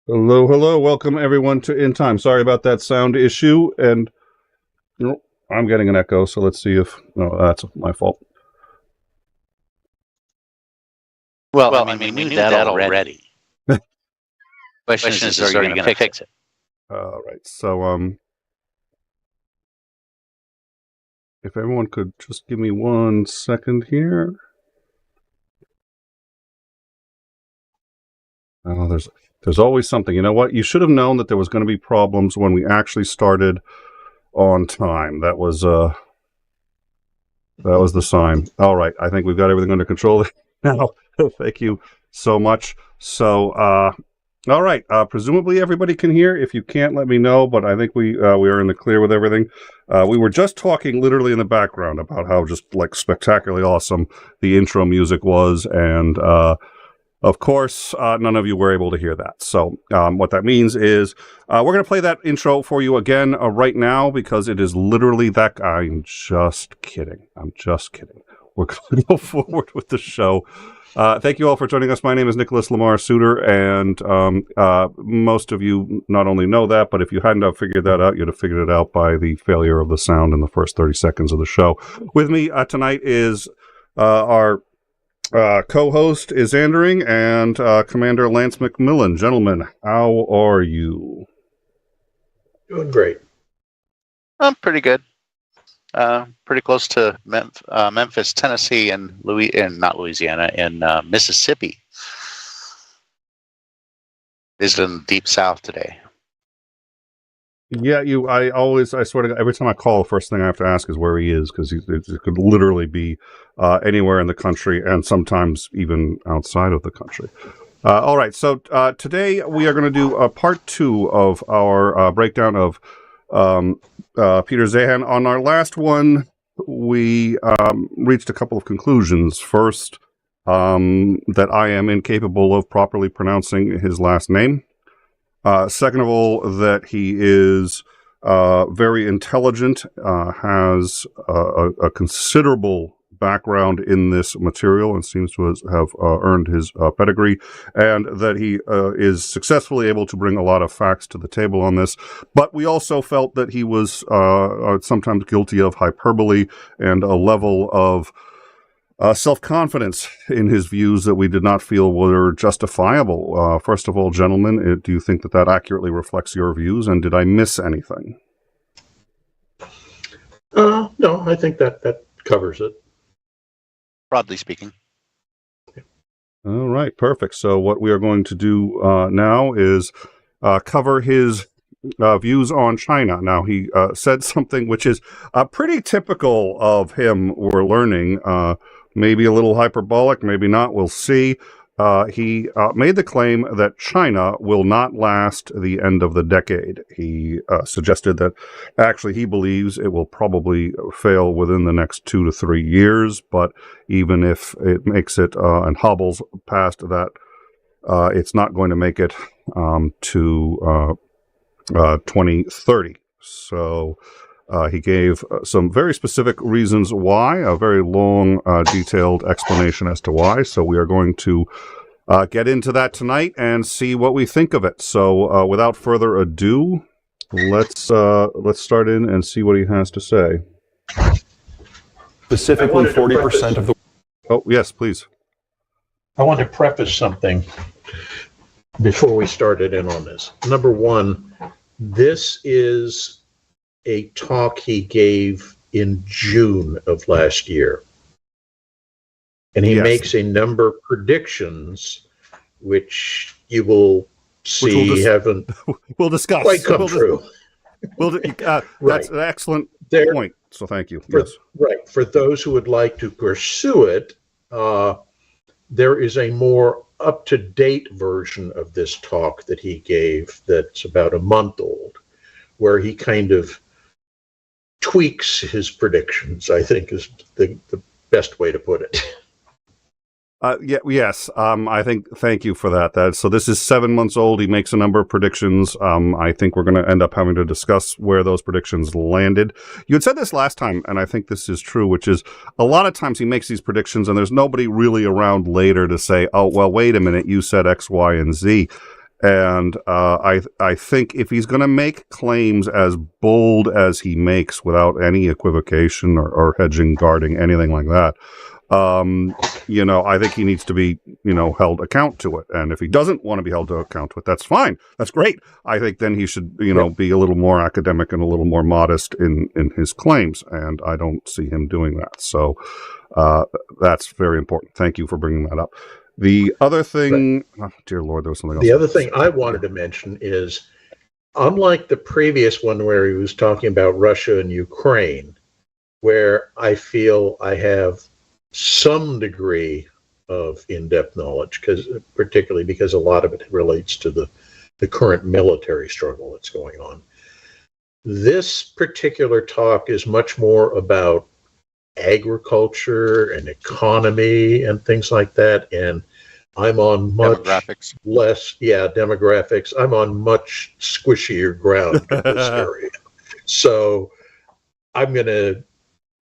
Hello, hello. Welcome everyone to In Time. Sorry about that sound issue, and I'm getting an echo, so let's see if... No, that's my fault. Well, I mean, we knew that already. Question is, are you going to fix it? All right, so, if everyone could just give me 1 second here. Oh, there's always something. You know what? You should have known that there was going to be problems when we actually started on time. That was the sign. All right, I think we've got everything under control now. Thank you so much. So, all right. Presumably everybody can hear. If you can't, let me know. But I think we are in the clear with everything. We were just talking literally in the background about how just like spectacularly awesome the intro music was, and of course, none of you were able to hear that. So what that means is we're going to play that intro for you again right now because it is literally that. I'm just kidding. I'm just kidding. We're going to go forward with the show. Thank you all for joining us. My name is Nicholas Lamar Suter, and most of you not only know that, but if you hadn't figured that out, you'd have figured it out by the failure of the sound in the first 30 seconds of the show. With me tonight is our co-host is Andering and Commander Lance McMillan. Gentlemen, how are you? Doing great. I'm pretty good. Pretty close to Memphis, Tennessee, and not Louisiana, in Mississippi. Visiting the Deep South today. Yeah, I swear to God, every time I call, the first thing I have to ask is where he is, because it could literally be anywhere in the country and sometimes even outside of the country. All right, so today we are going to do part 2 of our breakdown of Peter Zeihan. On our last one, we reached a couple of conclusions. First, that I am incapable of properly pronouncing his last name. Second of all, that he is very intelligent, has a considerable background in this material and seems to have earned his pedigree, and that he is successfully able to bring a lot of facts to the table on this. But we also felt that he was sometimes guilty of hyperbole and a level of self-confidence in his views that we did not feel were justifiable. First of all, gentlemen, do you think that accurately reflects your views, and did I miss anything? No, I think that covers it. Broadly speaking. All right, perfect. So what we are going to do now is cover his views on China. Now, he said something which is pretty typical of him, we're learning. Maybe a little hyperbolic, maybe not, we'll see. He made the claim that China will not last the end of the decade. He suggested that actually he believes it will probably fail within the next 2 to 3 years, but even if it makes it and hobbles past that, it's not going to make it to 2030. So he gave some very specific reasons why, a very long, detailed explanation as to why. So we are going to get into that tonight and see what we think of it. So without further ado, let's start in and see what he has to say. Specifically, 40% of the... Oh, yes, please. I want to preface something before we started in on this. Number one, this is a talk he gave in June of last year. And he makes a number of predictions, which you will see haven't we'll discuss. Quite come true. That's an excellent point. So thank you. Yes. Right. For those who would like to pursue it, there is a more up-to-date version of this talk that he gave that's about a month old, where he kind of tweaks his predictions, I think is the best way to put it. Yes. I think. Thank you for that. So this is 7 months old. He makes a number of predictions. I think we're going to end up having to discuss where those predictions landed. You had said this last time, and I think this is true, which is a lot of times he makes these predictions, and there's nobody really around later to say, "Oh, well, wait a minute, you said X, Y, and Z." And I think if he's going to make claims as bold as he makes, without any equivocation or hedging, guarding, anything like that. I think he needs to be, held account to it. And if he doesn't want to be held to account to it, that's fine. That's great. I think then he should, be a little more academic and a little more modest in his claims. And I don't see him doing that. So, that's very important. Thank you for bringing that up. The other thing, oh, dear Lord, there was something else. The other thing I wanted to mention is, unlike the previous one where he was talking about Russia and Ukraine, where I feel I have some degree of in-depth knowledge, particularly because a lot of it relates to the current military struggle that's going on. This particular talk is much more about agriculture and economy and things like that, and I'm on much demographics. Demographics. I'm on much squishier ground in this area. So I'm going to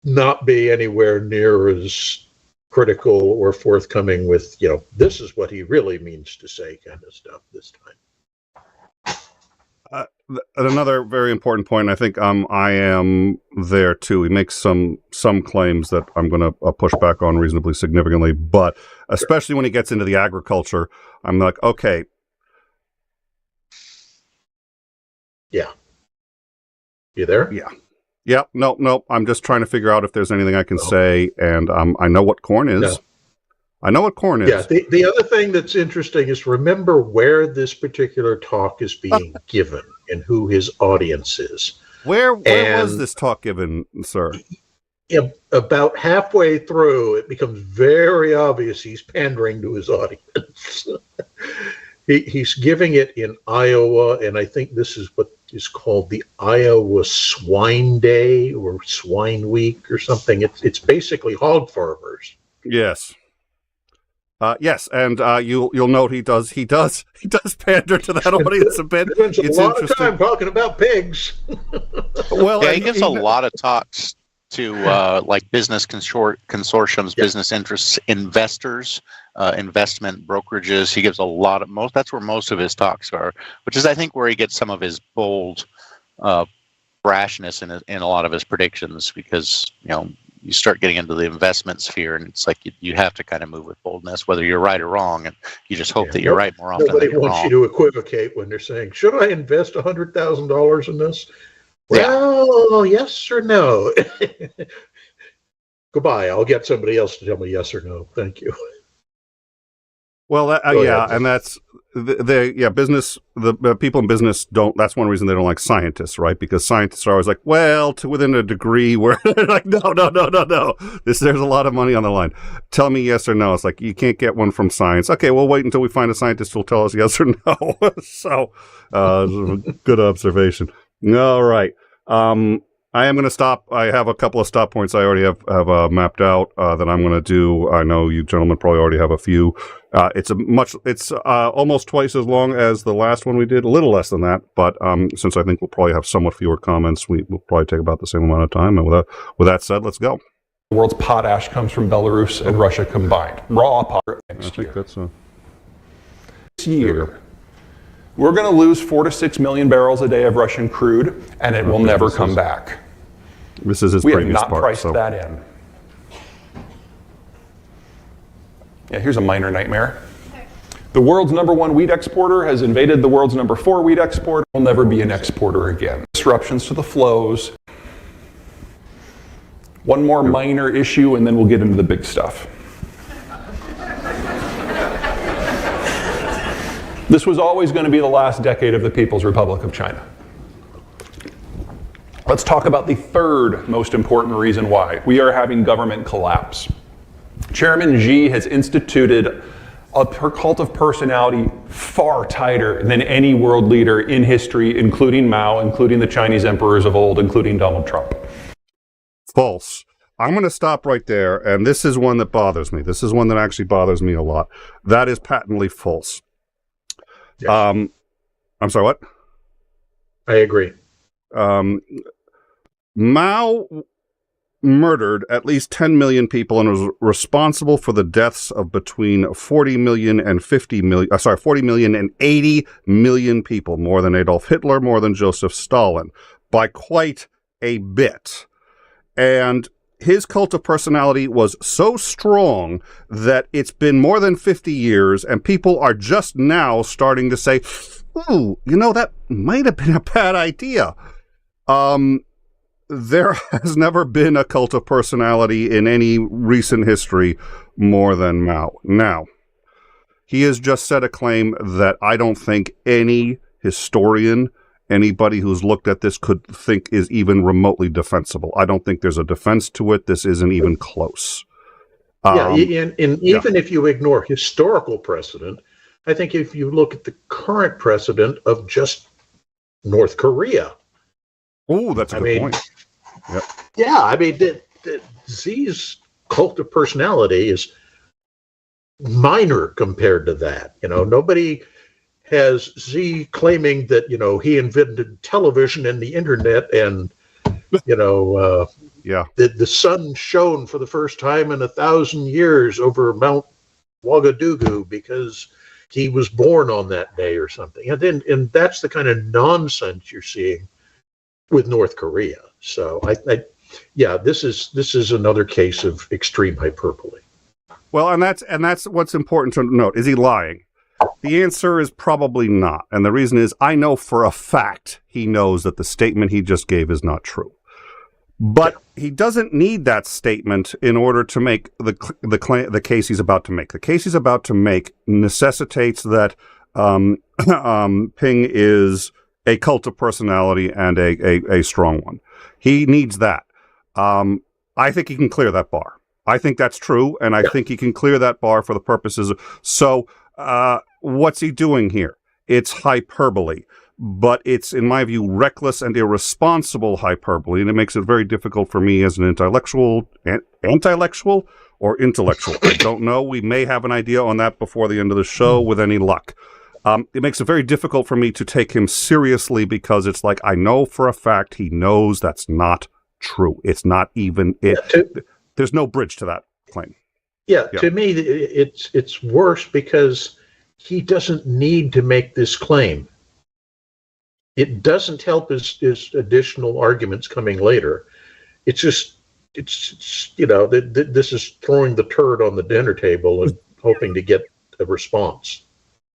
not be anywhere near as critical or forthcoming with, this is what he really means to say kind of stuff this time. Another very important point, I think I am there too. He makes some claims that I'm going to push back on reasonably significantly, but especially when he gets into the agriculture, I'm like, okay. Yeah. You there? Yeah. Yeah, no. I'm just trying to figure out if there's anything I can say, and I know what corn is. No. I know what corn is. Yeah, the other thing that's interesting is remember where this particular talk is being given and who his audience is. Where was this talk given, sir? About halfway through, it becomes very obvious he's pandering to his audience. He's giving it in Iowa, and I think this is what is called the Iowa Swine Day or Swine Week or something. It's basically hog farmers. Yes. Yes, and you'll note he does pander to that audience a bit. It's a lot of time talking about pigs. Well, yeah, he gives a lot of talks to like business consortiums, business interests, investors, investment brokerages. He gives a lot of that's where most of his talks are, which is I think where he gets some of his bold brashness in a lot of his predictions, because you start getting into the investment sphere, and it's like you have to kind of move with boldness, whether you're right or wrong, and you just hope that you're right more often than you're wrong. Nobody wants you to equivocate when they're saying, "Should I invest $100,000 in this?" Well, yes or no. Goodbye. I'll get somebody else to tell me yes or no. Thank you. Well, and that's business. The people in business don't. That's one reason they don't like scientists, right? Because scientists are always like, well, to within a degree. Where they're like, no. There's a lot of money on the line. Tell me yes or no. It's like you can't get one from science. Okay, we'll wait until we find a scientist who'll tell us yes or no. So, good observation. All right. I am going to stop. I have a couple of stop points I already have mapped out that I'm going to do. I know you gentlemen probably already have a few. It's almost twice as long as the last one we did, a little less than that. But since I think we'll probably have somewhat fewer comments, we'll probably take about the same amount of time. And with that said, let's go. The world's potash comes from Belarus and Russia combined. Raw potash next year. This year, we're going to lose 4 to 6 million barrels a day of Russian crude, and it will never come back. This is his we have previous not part, priced that in. Yeah, here's a minor nightmare. The world's #1 wheat exporter has invaded the world's #4 wheat exporter. Will never be an exporter again. Disruptions to the flows. One more minor issue, and then we'll get into the big stuff. This was always going to be the last decade of the People's Republic of China. Let's talk about the third most important reason why. We are having government collapse. Chairman Xi has instituted a cult of personality far tighter than any world leader in history, including Mao, including the Chinese emperors of old, including Donald Trump. False. I'm going to stop right there, and this is one that bothers me. This is one that actually bothers me a lot. That is patently false. Yes. I'm sorry, what? I agree. Mao murdered at least 10 million people and was responsible for the deaths of between 40 million and 80 million people, more than Adolf Hitler, more than Joseph Stalin, by quite a bit. And his cult of personality was so strong that it's been more than 50 years, and people are just now starting to say, ooh, that might have been a bad idea. There has never been a cult of personality in any recent history more than Mao. Now, he has just said a claim that I don't think any historian, anybody who's looked at this could think is even remotely defensible. I don't think there's a defense to it. This isn't even close. Even if you ignore historical precedent, I think if you look at the current precedent of just North Korea. Oh, that's a good point. Yep. Yeah, I mean, Xi's cult of personality is minor compared to that. Nobody has Xi claiming that, he invented television and the internet and, the sun shone for the first time in 1,000 years over Mount Ouagadougou because he was born on that day or something. And that's the kind of nonsense you're seeing with North Korea. So this is another case of extreme hyperbole. Well, and that's what's important to note. Is he lying? The answer is probably not. And the reason is I know for a fact he knows that the statement he just gave is not true. But he doesn't need that statement in order to make the case he's about to make. The case he's about to make necessitates that Ping is a cult of personality and a strong one. He needs that. I think he can clear that bar. I think that's true, and I think he can clear that bar for the purposes of... So, what's he doing here? It's hyperbole. But it's, in my view, reckless and irresponsible hyperbole, and it makes it very difficult for me as an intellectual or intellectual. I don't know. We may have an idea on that before the end of the show with any luck. It makes it very difficult for me to take him seriously because it's like, I know for a fact he knows that's not true. It's not even it. There's no bridge to that claim. Yeah. To me, it's worse because he doesn't need to make this claim. It doesn't help his additional arguments coming later. It's just, this is throwing the turd on the dinner table and hoping to get a response.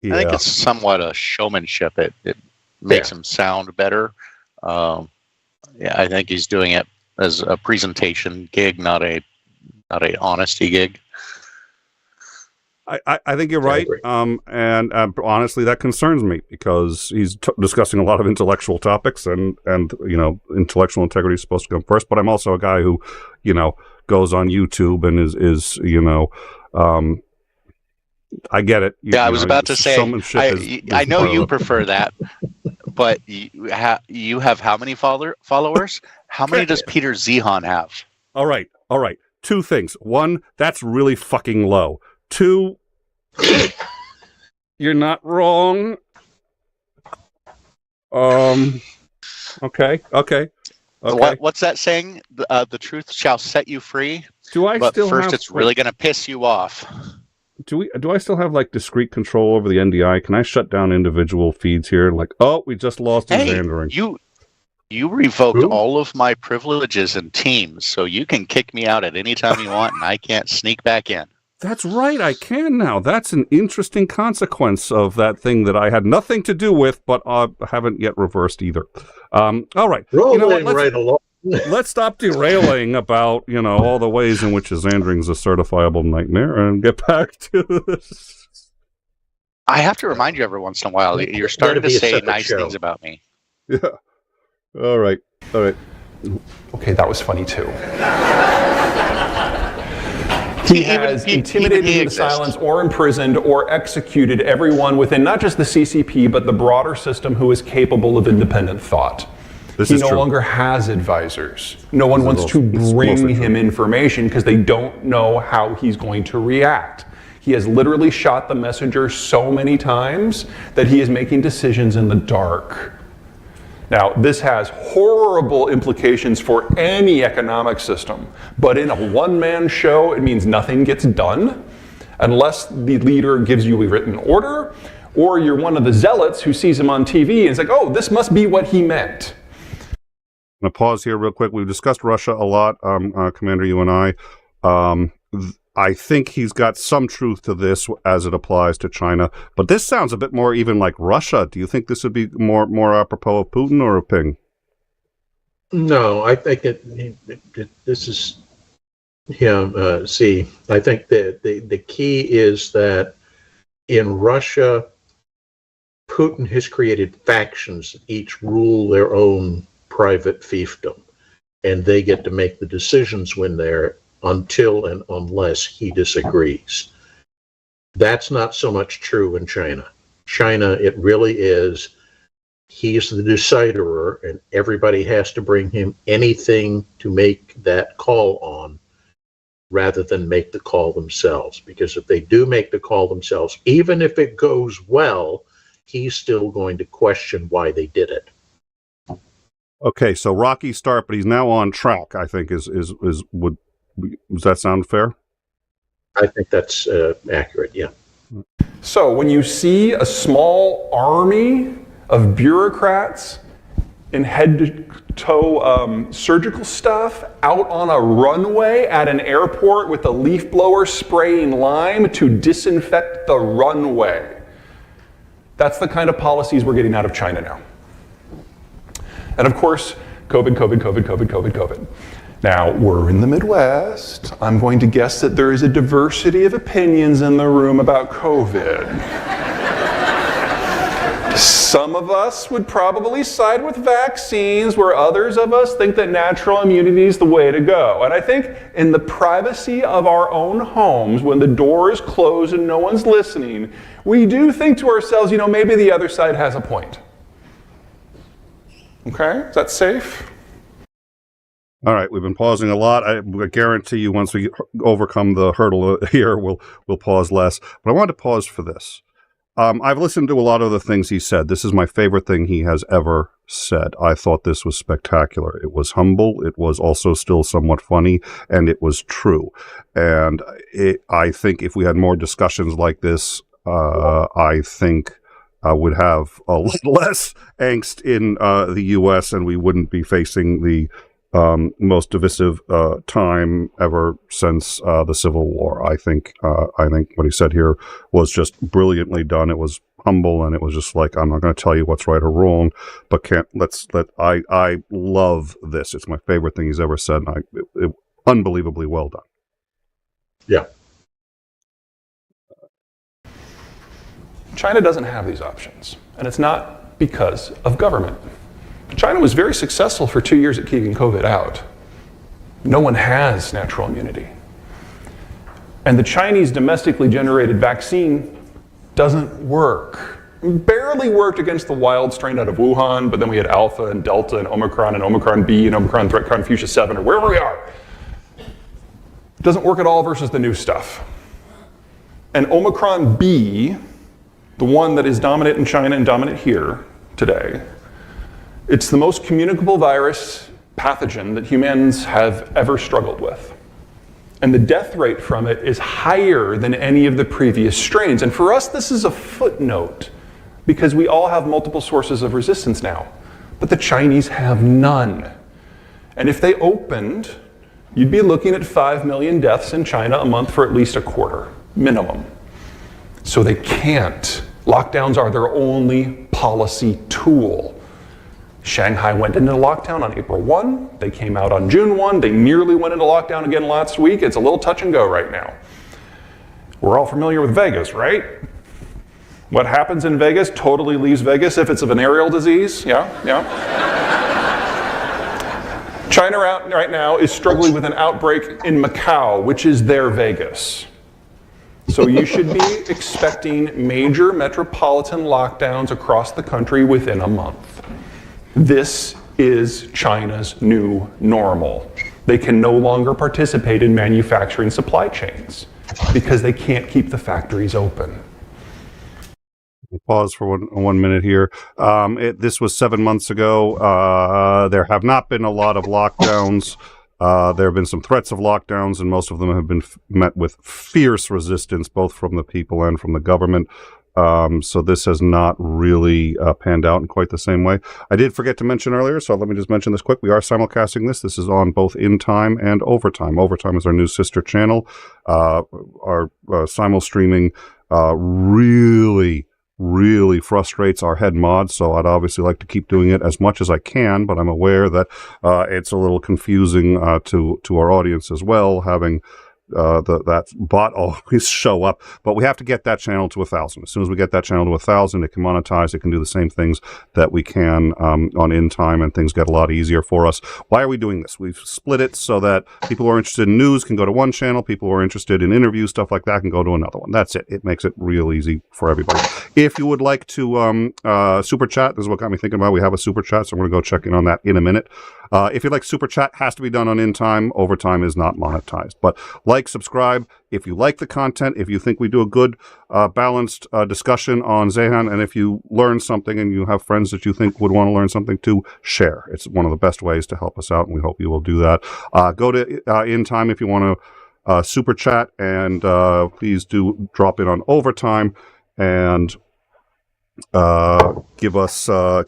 Yeah. I think it's somewhat a showmanship. It makes him sound better. I think he's doing it as a presentation gig, not a honesty gig. I think you're right, and honestly, that concerns me because he's discussing a lot of intellectual topics, and intellectual integrity is supposed to come first. But I'm also a guy who, goes on YouTube and is I get it. I was about to say, I know you prefer that, but you have how many followers? How many does Peter Zeihan have? All right. Two things. One, that's really fucking low. Two, you're not wrong. Okay. What's that saying? The truth shall set you free. But first, it's really going to piss you off. Do I still have discrete control over the NDI? Can I shut down individual feeds here? We just lost Xandering. You revoked all of my privileges and teams, so you can kick me out at any time you want, and I can't sneak back in. That's right, I can now. That's an interesting consequence of that thing that I had nothing to do with, but haven't yet reversed either. All right. Rolling right along. Let's stop derailing about, all the ways in which Xandering's a certifiable nightmare and get back to this. I have to remind you every once in a while, you're starting to say nice things about me. Yeah. All right. Okay, that was funny too. He has intimidated into silence or imprisoned or executed everyone within not just the CCP, but the broader system who is capable of independent thought. He no longer has advisors. No one wants to bring him information because they don't know how he's going to react. He has literally shot the messenger so many times that he is making decisions in the dark. Now, this has horrible implications for any economic system, but in a one-man show, it means nothing gets done unless the leader gives you a written order, or you're one of the zealots who sees him on TV and is like, oh, this must be what he meant. I'm going to pause here real quick. We've discussed Russia a lot, Commander, you and I. I think he's got some truth to this as it applies to China, but this sounds a bit more even like Russia. Do you think this would be more apropos of Putin or of Ping? No, I think this is him. See, I think that the key is that in Russia, Putin has created factions that each rule their own private fiefdom, and they get to make the decisions when they're until and unless he disagrees. That's not so much true in China. China, it really is, he's the decider, and everybody has to bring him anything to make that call on, rather than make the call themselves. Because if they do make the call themselves, even if it goes well, he's still going to question why they did it. Okay, so rocky start, but he's now on track, I think, does that sound fair? I think that's accurate, yeah. So when you see a small army of bureaucrats in head-to-toe surgical stuff out on a runway at an airport with a leaf blower spraying lime to disinfect the runway, that's the kind of policies we're getting out of China now. And of course, COVID. Now, we're in the Midwest. I'm going to guess that there is a diversity of opinions in the room about COVID. Some of us would probably side with vaccines, where others of us think that natural immunity is the way to go. And I think in the privacy of our own homes, when the door is closed and no one's listening, we do think to ourselves, maybe the other side has a point. Okay? Is that safe? All right, we've been pausing a lot. I guarantee you once we overcome the hurdle here, we'll pause less. But I wanted to pause for this. I've listened to a lot of the things he said. This is my favorite thing he has ever said. I thought this was spectacular. It was humble. It was also still somewhat funny, and it was true. And I think if we had more discussions like this, I think would have a lot less angst in the U.S., and we wouldn't be facing the most divisive time ever since the Civil War. I think what he said here was just brilliantly done. It was humble, and it was just like, I'm not going to tell you what's right or wrong, but I love this. It's my favorite thing he's ever said, and it unbelievably well done. Yeah. China doesn't have these options, and it's not because of government. China was very successful for 2 years at keeping COVID out. No one has natural immunity. And the Chinese domestically generated vaccine doesn't work. It barely worked against the wild strain out of Wuhan, but then we had Alpha and Delta and Omicron B and Omicron Threat Confucius 7 or wherever we are. It doesn't work at all versus the new stuff. And Omicron B, the one that is dominant in China and dominant here today, it's the most communicable virus pathogen that humans have ever struggled with. And the death rate from it is higher than any of the previous strains. And for us, this is a footnote because we all have multiple sources of resistance now. But the Chinese have none. And if they opened, you'd be looking at 5 million deaths in China a month for at least a quarter, minimum. So they can't. Lockdowns are their only policy tool. Shanghai went into lockdown on April 1. They came out on June 1. They nearly went into lockdown again last week. It's a little touch and go right now. We're all familiar with Vegas, right? What happens in Vegas totally leaves Vegas if it's a venereal disease. Yeah. China right now is struggling with an outbreak in Macau, which is their Vegas. So you should be expecting major metropolitan lockdowns across the country within a month. This is China's new normal. They can no longer participate in manufacturing supply chains because they can't keep the factories open. Pause for one minute here. This was 7 months ago. There have not been a lot of lockdowns. There have been some threats of lockdowns, and most of them have been met with fierce resistance, both from the people and from the government. So this has not really panned out in quite the same way. I did forget to mention earlier, so let me just mention this quick. We are simulcasting this. This is on both In Time and Overtime. Overtime is our new sister channel. Our simul streaming really frustrates our head mod, so I'd obviously like to keep doing it as much as I can, but I'm aware that it's a little confusing to our audience as well, having that bot always show up. But we have to get that channel to 1,000. As soon as we get that channel to 1,000, it can monetize. It can do the same things that we can on In Time, and things get a lot easier for us. Why are we doing this? We've split it so that people who are interested in news can go to one channel. People who are interested in interviews, stuff like that, can go to another one. That's it. It makes it real easy for everybody. If you would like to super chat, this is what got me thinking about. We have a super chat, so I'm going to go check in on that in a minute. If you'd like super chat, has to be done on In Time. Overtime is not monetized. But like, subscribe. If you like the content, if you think we do a good, balanced discussion on Zeihan, and if you learn something and you have friends that you think would want to learn something too, share. It's one of the best ways to help us out, and we hope you will do that. Go to In Time if you want to super chat, and please do drop in on Overtime and give us a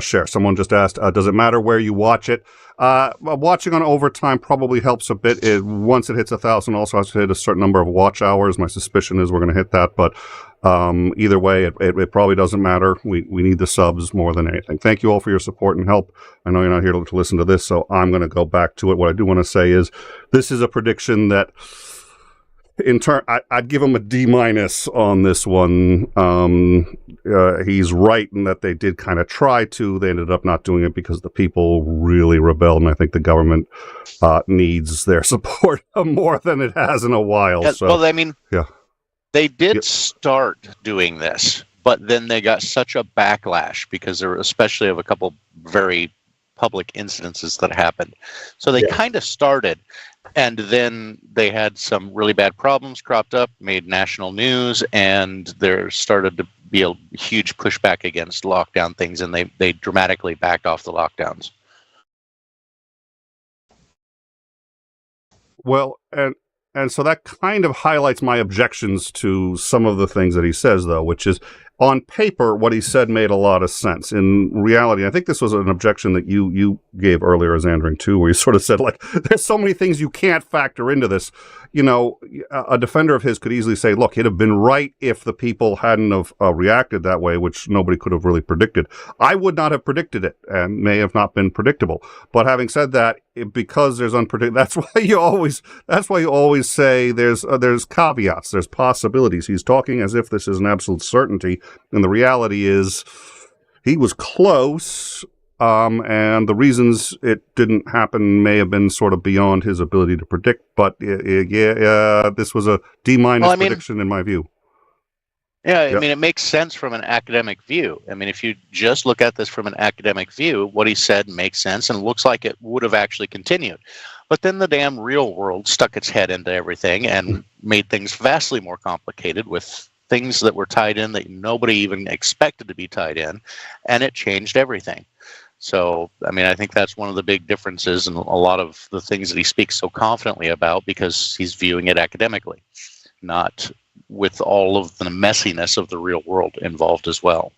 share. Someone just asked, does it matter where you watch it? Watching on Overtime probably helps a bit. Once it hits 1,000, also has to hit a certain number of watch hours. My suspicion is we're going to hit that, but either way, it probably doesn't matter. We need the subs more than anything. Thank you all for your support and help. I know you're not here to listen to this, so I'm going to go back to it. What I do want to say is this is a prediction that I'd give him a D- on this one. He's right in that they did kind of try to. They ended up not doing it because the people really rebelled, and I think the government needs their support more than it has in a while. Yeah, so, well, I mean, yeah, they did start doing this, but then they got such a backlash because there were, especially of a couple very public incidences that happened. So they kind of started, and then they had some really bad problems cropped up, made national news, and there started to be a huge pushback against lockdown things, and they dramatically backed off the lockdowns. Well, and so that kind of highlights my objections to some of the things that he says, though, which is, on paper, what he said made a lot of sense. In reality, I think this was an objection that you gave earlier, Zandring, too, where you sort of said, like, there's so many things you can't factor into this. You know, a defender of his could easily say, look, he'd have been right if the people hadn't have reacted that way, which nobody could have really predicted. I would not have predicted it, and may have not been predictable. But having said that, because there's unpredictable, that's why you always say there's caveats, there's possibilities. He's talking as if this is an absolute certainty, and the reality is he was close. And the reasons it didn't happen may have been sort of beyond his ability to predict, but this was a D- prediction in my view. Yeah, I mean, it makes sense from an academic view. I mean, if you just look at this from an academic view, what he said makes sense and looks like it would have actually continued. But then the damn real world stuck its head into everything and made things vastly more complicated with things that were tied in that nobody even expected to be tied in, and it changed everything. So, I mean, I think that's one of the big differences in a lot of the things that he speaks so confidently about, because he's viewing it academically, not with all of the messiness of the real world involved as well.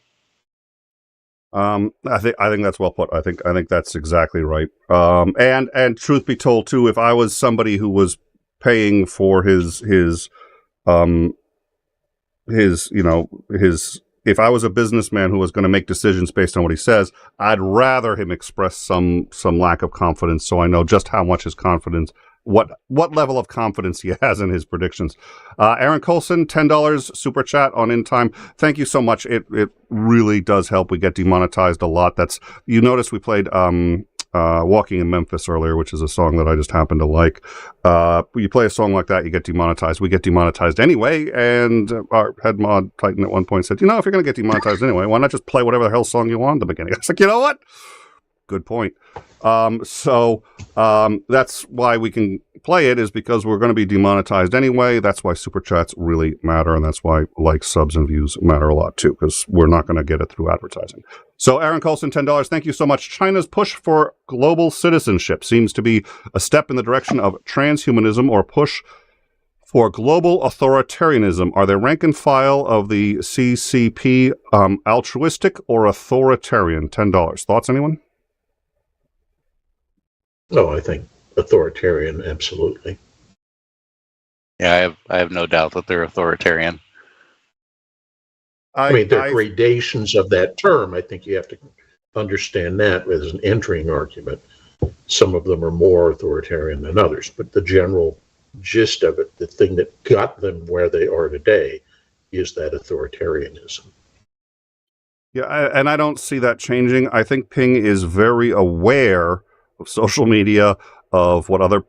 I think that's well put. I think that's exactly right. And truth be told, too, if I was somebody who was paying for his if I was a businessman who was going to make decisions based on what he says, I'd rather him express some lack of confidence, so I know just how much his confidence, what level of confidence he has in his predictions. Aaron Colson, $10 super chat on In Time. Thank you so much. It really does help. We get demonetized a lot. You notice we played Walking in Memphis earlier, which is a song that I just happen to like. You play a song like that, you get demonetized. We get demonetized anyway, and our head mod Titan at one point said, if you're going to get demonetized anyway, why not just play whatever the hell song you want at the beginning? I was like, you know what? good point. That's why we can play it, is because we're going to be demonetized anyway. That's why super chats really matter, and that's why likes, subs, and views matter a lot too, because we're not going to get it through advertising. So Aaron Colson, $10. Thank you so much. China's push for global citizenship seems to be a step in the direction of transhumanism or push for global authoritarianism. Are the rank and file of the CCP altruistic or authoritarian? $10. Thoughts, anyone? No, I think authoritarian, absolutely. Yeah, I have no doubt that they're authoritarian. I mean, there are gradations of that term. I think you have to understand that as an entering argument. Some of them are more authoritarian than others, but the general gist of it, the thing that got them where they are today, is that authoritarianism. Yeah, and I don't see that changing. I think Ping is very aware of social media, of what other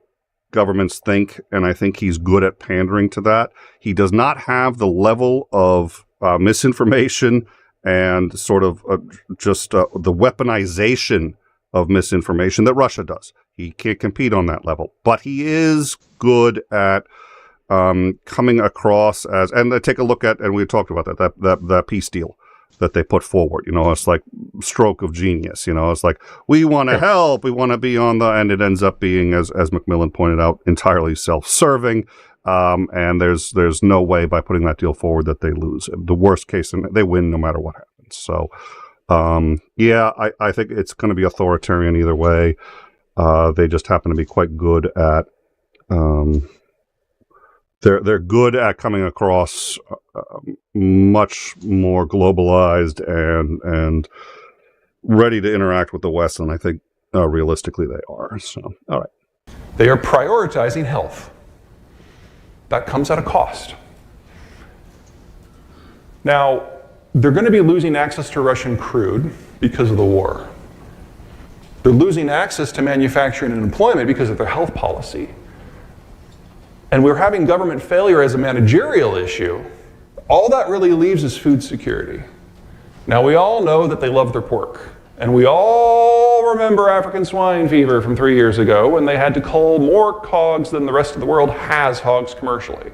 governments think, and I think he's good at pandering to that. He does not have the level of misinformation and sort of the weaponization of misinformation that Russia does. He can't compete on that level, but he is good at coming across as, and take a look at, and we talked about that peace deal that they put forward. You know, it's like stroke of genius. You know, it's like, we want to help, we want to be on the, and it ends up being, as Macmillan pointed out, entirely self-serving. And there's no way by putting that deal forward that they lose. The worst case, and they win no matter what happens. So, yeah, I think it's going to be authoritarian either way. They just happen to be quite good at, they're good at coming across much more globalized and ready to interact with the West, and I think realistically they are. So, all right. They are prioritizing health. That comes at a cost. Now, they're going to be losing access to Russian crude because of the war. They're losing access to manufacturing and employment because of their health policy. And we're having government failure as a managerial issue. All that really leaves is food security. Now, we all know that they love their pork. And we all remember African swine fever from 3 years ago when they had to cull more hogs than the rest of the world has hogs commercially.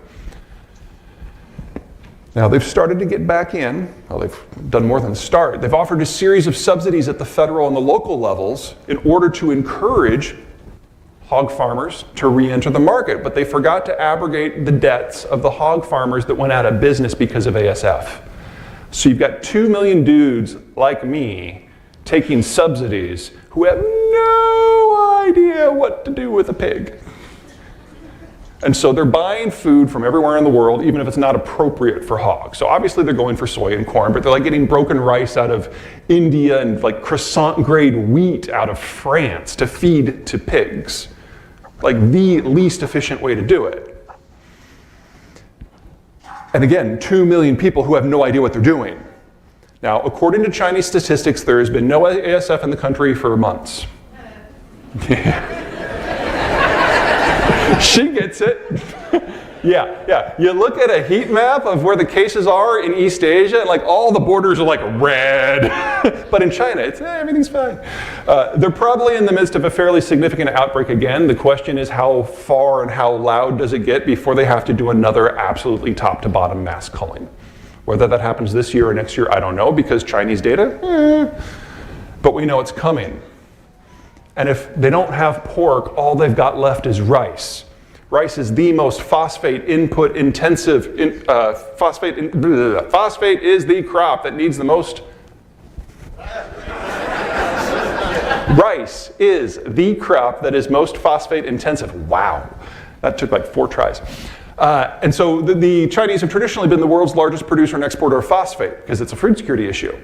Now, they've started to get back in. Well, they've done more than start. They've offered a series of subsidies at the federal and the local levels in order to encourage hog farmers to re-enter the market, but they forgot to abrogate the debts of the hog farmers that went out of business because of ASF. So you've got 2 million dudes like me taking subsidies who have no idea what to do with a pig. And so they're buying food from everywhere in the world, even if it's not appropriate for hogs. So obviously they're going for soy and corn, but they're like getting broken rice out of India and like croissant grade wheat out of France to feed to pigs. Like the least efficient way to do it. And again, 2 million people who have no idea what they're doing. Now, according to Chinese statistics, there has been no ASF in the country for months. She gets it. Yeah. You look at a heat map of where the cases are in East Asia, and like all the borders are like red. But in China, it's everything's fine. They're probably in the midst of a fairly significant outbreak again. The question is how far and how loud does it get before they have to do another absolutely top to bottom mass culling. Whether that happens this year or next year, I don't know, because Chinese data, but we know it's coming. And if they don't have pork, all they've got left is rice. Rice is the most phosphate input intensive, phosphate is the crop that needs the most. Rice is the crop that is most phosphate intensive. Wow, that took like 4 tries. And so the Chinese have traditionally been the world's largest producer and exporter of phosphate because it's a food security issue.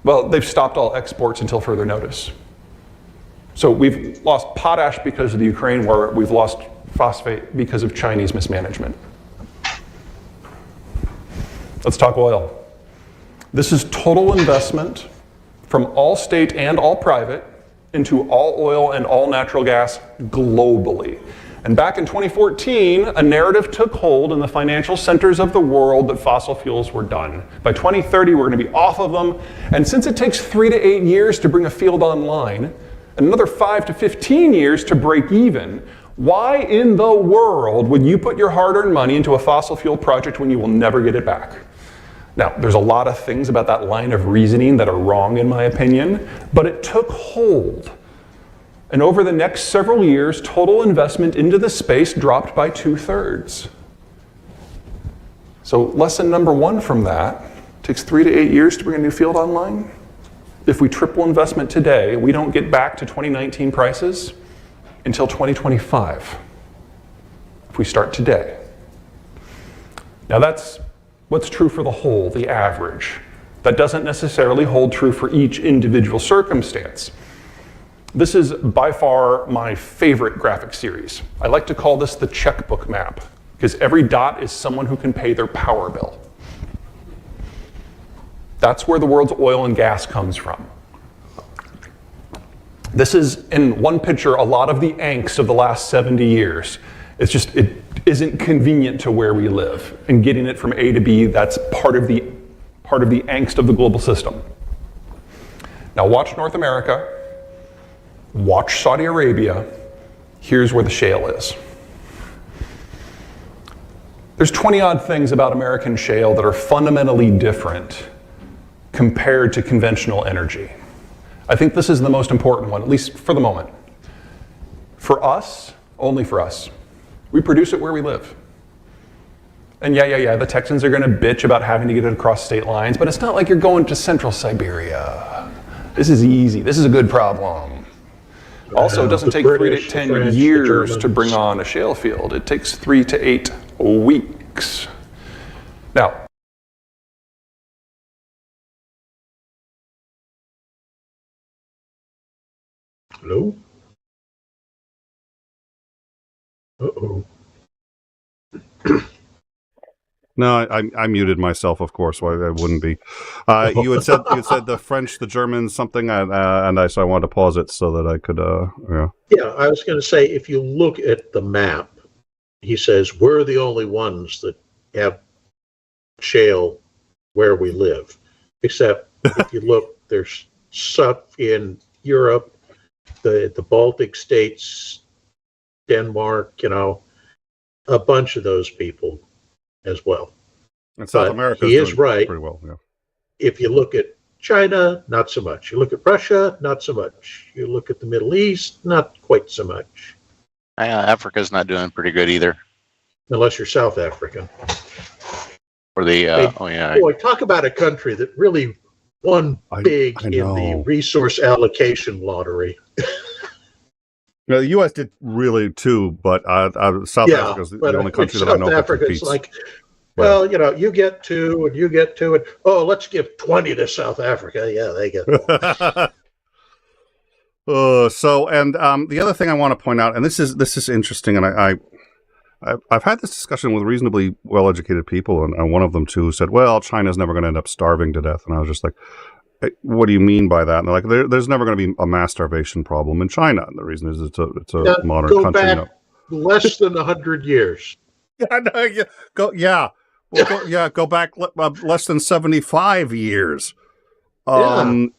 Well, they've stopped all exports until further notice. So we've lost potash because of the Ukraine war. We've lost phosphate because of Chinese mismanagement. Let's talk oil. This is total investment from all state and all private into all oil and all natural gas globally. And back in 2014, a narrative took hold in the financial centers of the world that fossil fuels were done. By 2030, we're going to be off of them. And since it takes 3 to 8 years to bring a field online, and another 5 to 15 years to break even, why in the world would you put your hard-earned money into a fossil fuel project when you will never get it back? Now, there's a lot of things about that line of reasoning that are wrong in my opinion, but it took hold. And over the next several years, total investment into the space dropped by 2/3. So lesson number 1 from that, it takes 3 to 8 years to bring a new field online. If we triple investment today, we don't get back to 2019 prices until 2025, if we start today. Now that's what's true for the whole, the average. That doesn't necessarily hold true for each individual circumstance. This is by far my favorite graphic series. I like to call this the checkbook map, because every dot is someone who can pay their power bill. That's where the world's oil and gas comes from. This is, in one picture, a lot of the angst of the last 70 years. It's just, it isn't convenient to where we live. And getting it from A to B, that's part of the angst of the global system. Now watch North America. Watch Saudi Arabia. Here's where the shale is. There's 20 odd things about American shale that are fundamentally different compared to conventional energy. I think this is the most important one, at least for the moment. For us, only for us, we produce it where we live. And yeah, the Texans are gonna bitch about having to get it across state lines, but it's not like you're going to central Siberia. This is easy, this is a good problem. Also, it doesn't take 3 to 10 years to bring on a shale field. It takes 3 to 8 weeks. Now, Hello? Uh-oh. No, I muted myself, of course. Why I wouldn't be. You had said the French, the Germans, something, so I wanted to pause it so that I could. Yeah. Yeah, I was going to say, if you look at the map, he says we're the only ones that have shale where we live. Except if you look, there's stuff in Europe, the Baltic states, Denmark, a bunch of those people as well. And South America he is right. Pretty well, yeah. If you look at China, not so much. You look at Russia, not so much. You look at the Middle East, not quite so much. Africa's not doing pretty good either. Unless you're South African. Or the, Boy, talk about a country that really won big in the resource allocation lottery. Now, the U.S. did really too, but South Africa is the only country that I know that competes. It's like, well, you get 2 and you get 2, and let's give 20 to South Africa. Yeah, they get. The other thing I want to point out, and this is interesting, and I've had this discussion with reasonably well-educated people, and one of them too said, "Well, China's never going to end up starving to death," and I was just like, what do you mean by that? And they're like, there's never going to be a mass starvation problem in China. And the reason is it's a modern go country. Back less than 100 years. Go back less than 75 years. And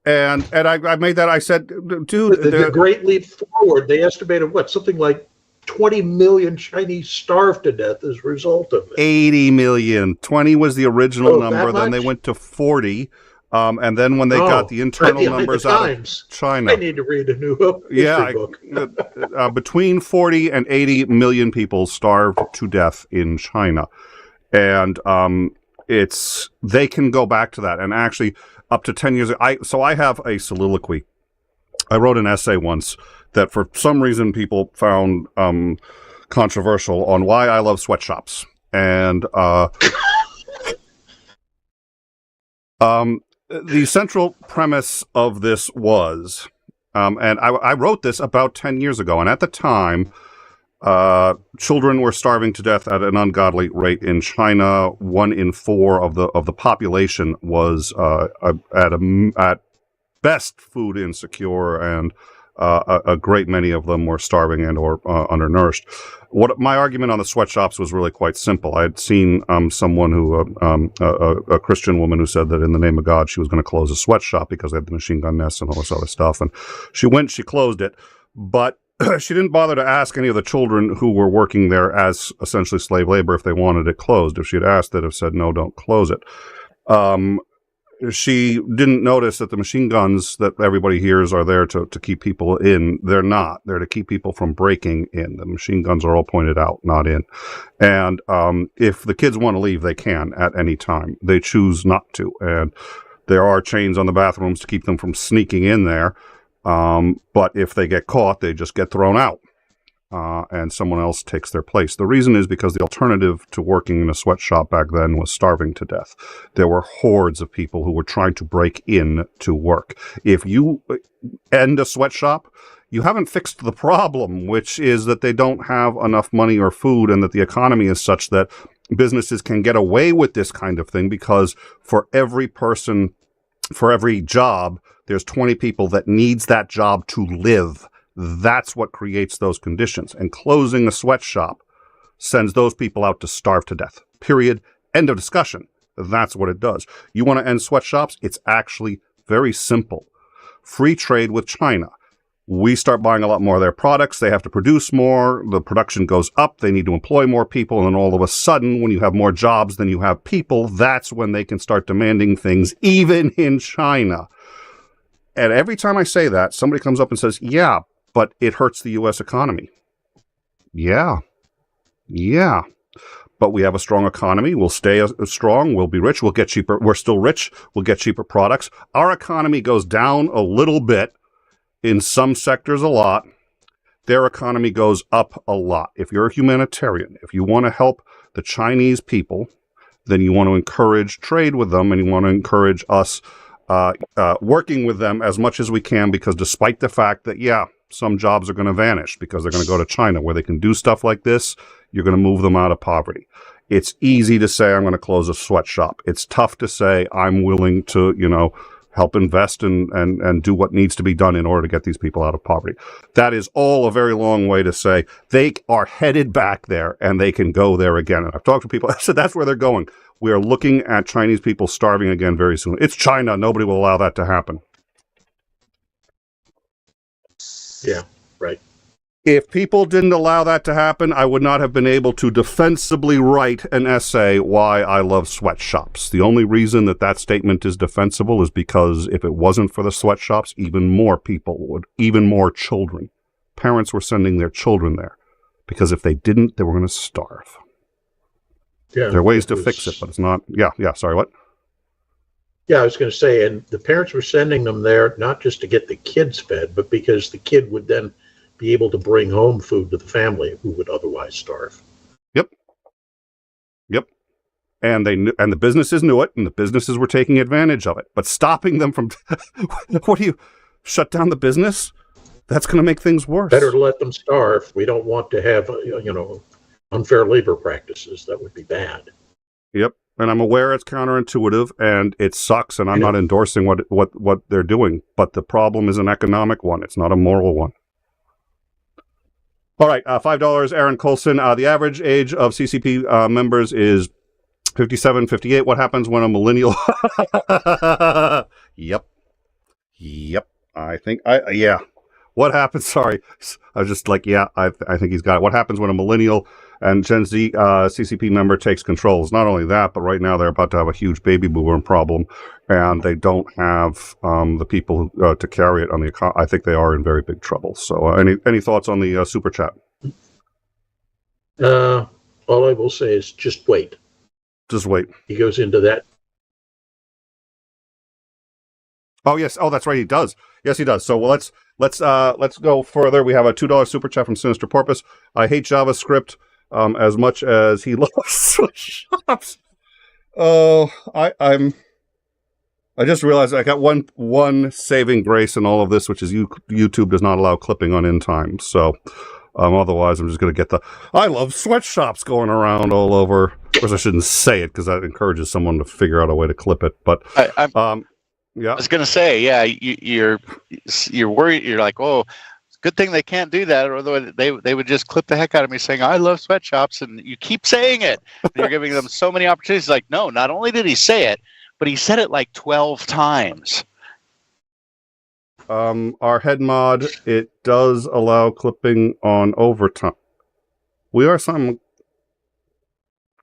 I made that. I said, dude, the Great Leap Forward. They estimated something like 20 million Chinese starved to death as a result of it. 80 million. 20 was the original number. Then they went to 40. And then when they got the internal numbers out of China. I need to read a new book. Between 40 and 80 million people starved to death in China. And they can go back to that. And actually, up to 10 years ago, I have a soliloquy. I wrote an essay once that for some reason people found controversial on why I love sweatshops. And the central premise of this was, and I wrote this about 10 years ago, and at the time, children were starving to death at an ungodly rate in China. 1 in 4 of the population was at best food insecure, and a great many of them were starving and or undernourished. What my argument on the sweatshops was really quite simple. I had seen someone who, a Christian woman who said that in the name of God, she was going to close a sweatshop because they had the machine gun nests and all this other stuff. And she closed it, but she didn't bother to ask any of the children who were working there as essentially slave labor if they wanted it closed. If she had asked, they'd have said, no, don't close it. She didn't notice that the machine guns that everybody hears are there to keep people in. They're not. They're to keep people from breaking in. The machine guns are all pointed out, not in. And if the kids want to leave, they can at any time. They choose not to. And there are chains on the bathrooms to keep them from sneaking in there. But if they get caught, they just get thrown out. And someone else takes their place. The reason is because the alternative to working in a sweatshop back then was starving to death. There were hordes of people who were trying to break in to work. If you end a sweatshop, you haven't fixed the problem, which is that they don't have enough money or food and that the economy is such that businesses can get away with this kind of thing because for every person, for every job, there's 20 people that needs that job to live. That's what creates those conditions. And closing a sweatshop sends those people out to starve to death. Period. End of discussion. That's what it does. You want to end sweatshops? It's actually very simple. Free trade with China. We start buying a lot more of their products. They have to produce more. The production goes up. They need to employ more people. And then all of a sudden, when you have more jobs than you have people, that's when they can start demanding things, even in China. And every time I say that, somebody comes up and says, yeah, but it hurts the U.S. economy. Yeah. But we have a strong economy. We'll stay strong. We'll be rich. We'll get cheaper. We're still rich. We'll get cheaper products. Our economy goes down a little bit. In some sectors, a lot. Their economy goes up a lot. If you're a humanitarian, if you want to help the Chinese people, then you want to encourage trade with them and you want to encourage us working with them as much as we can, because despite the fact that, yeah, some jobs are going to vanish because they're going to go to China where they can do stuff like this, you're going to move them out of poverty. It's easy to say I'm going to close a sweatshop. It's tough to say I'm willing to, help invest and do what needs to be done in order to get these people out of poverty. That is all a very long way to say they are headed back there and they can go there again. And I've talked to people, I said that's where they're going. We are looking at Chinese people starving again very soon. It's China. Nobody will allow that to happen. Yeah, right. If people didn't allow that to happen, I would not have been able to defensibly write an essay why I love sweatshops. The only reason that statement is defensible is because if it wasn't for the sweatshops, even more people would, even more children. Parents were sending their children there because if they didn't, they were going to starve. Yeah, there are ways to fix it, but it's not. Yeah. Sorry, what? Yeah, I was going to say, and the parents were sending them there not just to get the kids fed, but because the kid would then be able to bring home food to the family who would otherwise starve. Yep. And the businesses knew it, and the businesses were taking advantage of it. But stopping them from, what do you, shut down the business? That's going to make things worse. Better to let them starve. We don't want to have, unfair labor practices. That would be bad. Yep. And I'm aware it's counterintuitive and it sucks, and I'm not endorsing what they're doing. But the problem is an economic one. It's not a moral one. All right, $5, Aaron Colson. The average age of CCP members is 57, 58. What happens when a millennial... Yep. Yeah. What happens? Sorry. I was just like, yeah, I think he's got it. What happens when a millennial and Gen Z CCP member takes control? It's not only that, but right now they're about to have a huge baby boomer problem, and they don't have the people to carry it on the account. I think they are in very big trouble. So any thoughts on the super chat? All I will say is just wait. Just wait. He goes into that. Oh, yes. Oh, that's right. He does. Yes, he does. So let's go further. We have a $2 super chat from Sinister Porpoise. I hate JavaScript as much as he loves sweatshops. Oh, I just realized I got one saving grace in all of this, which is YouTube does not allow clipping on in time. So otherwise, I'm just going to get I love sweatshops going around all over. Of course, I shouldn't say it because that encourages someone to figure out a way to clip it. But Yeah. I was going to say, yeah, you're worried. You're like, oh, good thing they can't do that, or they would just clip the heck out of me saying, I love sweatshops, and you keep saying it. And you're giving them so many opportunities. Like, no, not only did he say it, but he said it like 12 times. Our head mod, it does allow clipping on overtime.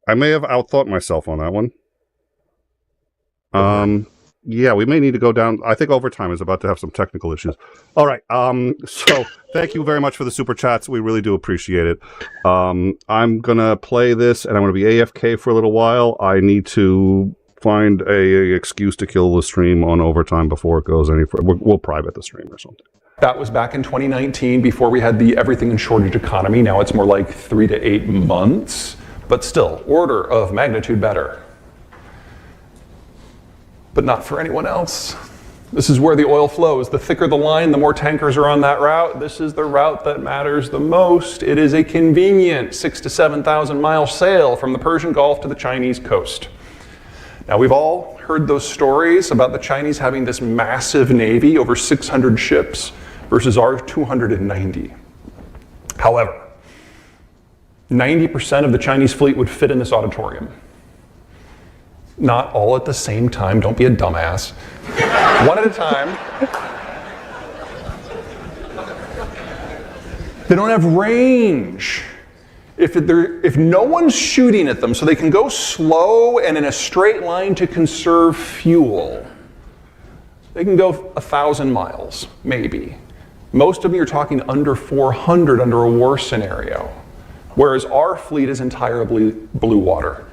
I may have outthought myself on that one. Yeah, we may need to go down. I think overtime is about to have some technical issues. All right. So thank you very much for the super chats. We really do appreciate it. I'm gonna play this, and I'm gonna be AFK for a little while. I need to find a excuse to kill the stream on overtime before it goes any further. We'll private the stream or something. That was back in 2019 before we had the everything in shortage economy. Now it's more like 3 to 8 months, but still, order of magnitude better. But not for anyone else. This is where the oil flows. The thicker the line, the more tankers are on that route. This is the route that matters the most. It is a convenient 6,000 to 7,000 mile sail from the Persian Gulf to the Chinese coast. Now, we've all heard those stories about the Chinese having this massive navy, over 600 ships, versus our 290. However, 90% of the Chinese fleet would fit in this auditorium. Not all at the same time, don't be a dumbass. One at a time. They don't have range. If no one's shooting at them, so they can go slow and in a straight line to conserve fuel, they can go 1,000 miles, maybe. Most of them you're talking under 400 under a war scenario, whereas our fleet is entirely blue water.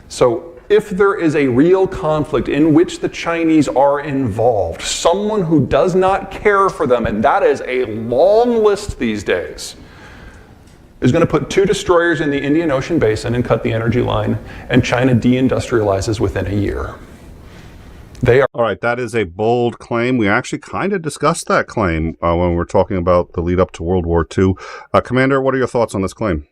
So if there is a real conflict in which the Chinese are involved, someone who does not care for them, and that is a long list these days, is going to put 2 destroyers in the Indian Ocean basin and cut the energy line, and China deindustrializes within a year. They are. All right, that is a bold claim. We actually kind of discussed that claim when we were talking about the lead up to World War II. Commander, what are your thoughts on this claim?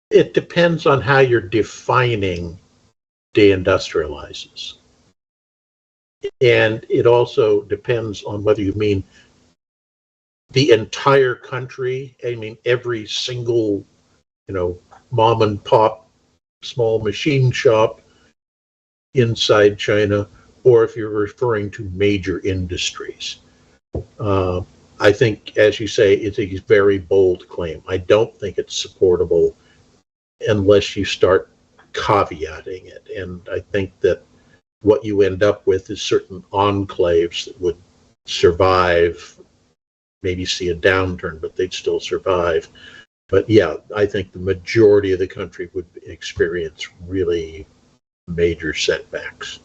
It depends on how you're defining deindustrializes. And it also depends on whether you mean the entire country, I mean every single, mom and pop small machine shop inside China, or if you're referring to major industries. I think, as you say, it's a very bold claim. I don't think it's supportable unless you start caveating it. And I think that what you end up with is certain enclaves that would survive, maybe see a downturn, but they'd still survive. But yeah, I think the majority of the country would experience really major setbacks.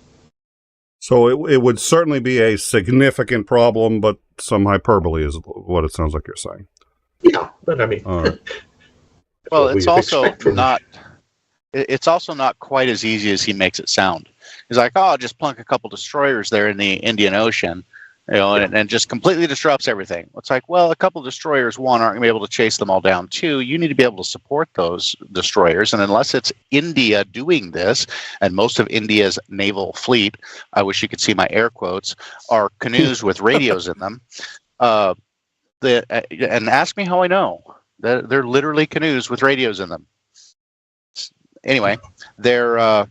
So it would certainly be a significant problem, but some hyperbole is what it sounds like you're saying. Yeah, but I mean... Well, it's also not quite as easy as he makes it sound. He's like, oh, just plunk a couple destroyers there in the Indian Ocean, and just completely disrupts everything. It's like, well, a couple destroyers, one, aren't going to be able to chase them all down. Two, you need to be able to support those destroyers. And unless it's India doing this, and most of India's naval fleet, I wish you could see my air quotes, are canoes with radios in them. And ask me how I know. They're literally canoes with radios in them. Anyway, they're,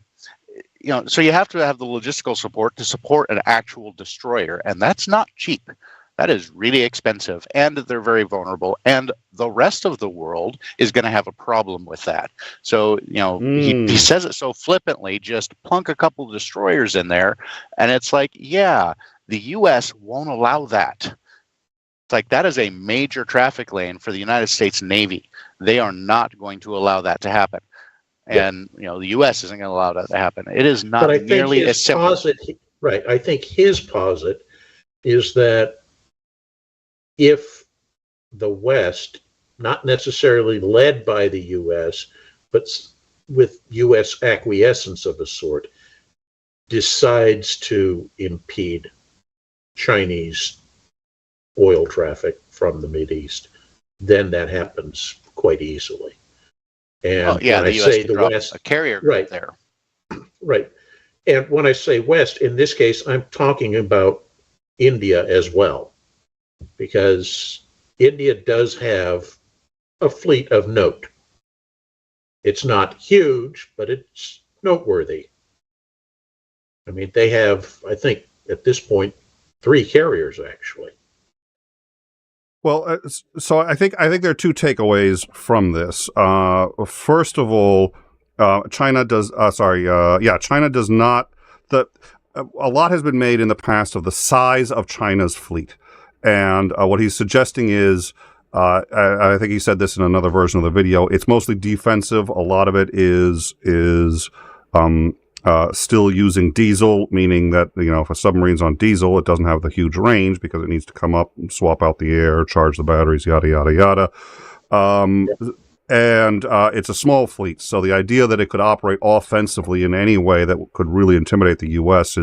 so you have to have the logistical support to support an actual destroyer, and that's not cheap. That is really expensive, and they're very vulnerable, and the rest of the world is going to have a problem with that. So, he says it so flippantly, just plunk a couple of destroyers in there, and it's like, yeah, the U.S. won't allow that. Like, that is a major traffic lane for the United States Navy. They are not going to allow that to happen. And, the U.S. isn't going to allow that to happen. It is not nearly as simple. Right. I think his posit is that if the West, not necessarily led by the U.S., but with U.S. acquiescence of a sort, decides to impede Chinese oil traffic from the Mideast, then that happens quite easily. And yeah, when the I U.S. say could the drop West, a carrier right, there. right. And when I say West, in this case, I'm talking about India as well, because India does have a fleet of note. It's not huge, but it's noteworthy. I mean, they have, I think, at this point, 3 carriers actually. Well, so I think there are 2 takeaways from this. First of all, China does. China does not. A lot has been made in the past of the size of China's fleet, and what he's suggesting is. I think he said this in another version of the video. It's mostly defensive. A lot of it is still using diesel, meaning that, if a submarine's on diesel, it doesn't have the huge range because it needs to come up, swap out the air, charge the batteries, yada, yada, yada. And it's a small fleet. So the idea that it could operate offensively in any way that could really intimidate the U.S.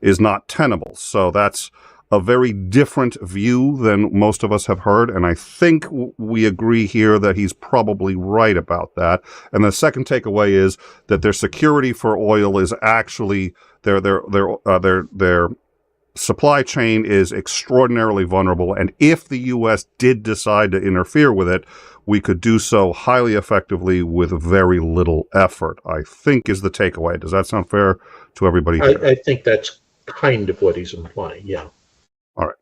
is not tenable. So that's a very different view than most of us have heard, and I think we agree here that he's probably right about that. And the second takeaway is that their security for oil is actually their supply chain is extraordinarily vulnerable, and if the U.S. did decide to interfere with it, we could do so highly effectively with very little effort, I think is the takeaway. Does that sound fair to everybody here? I think that's kind of what he's implying, yeah. All right.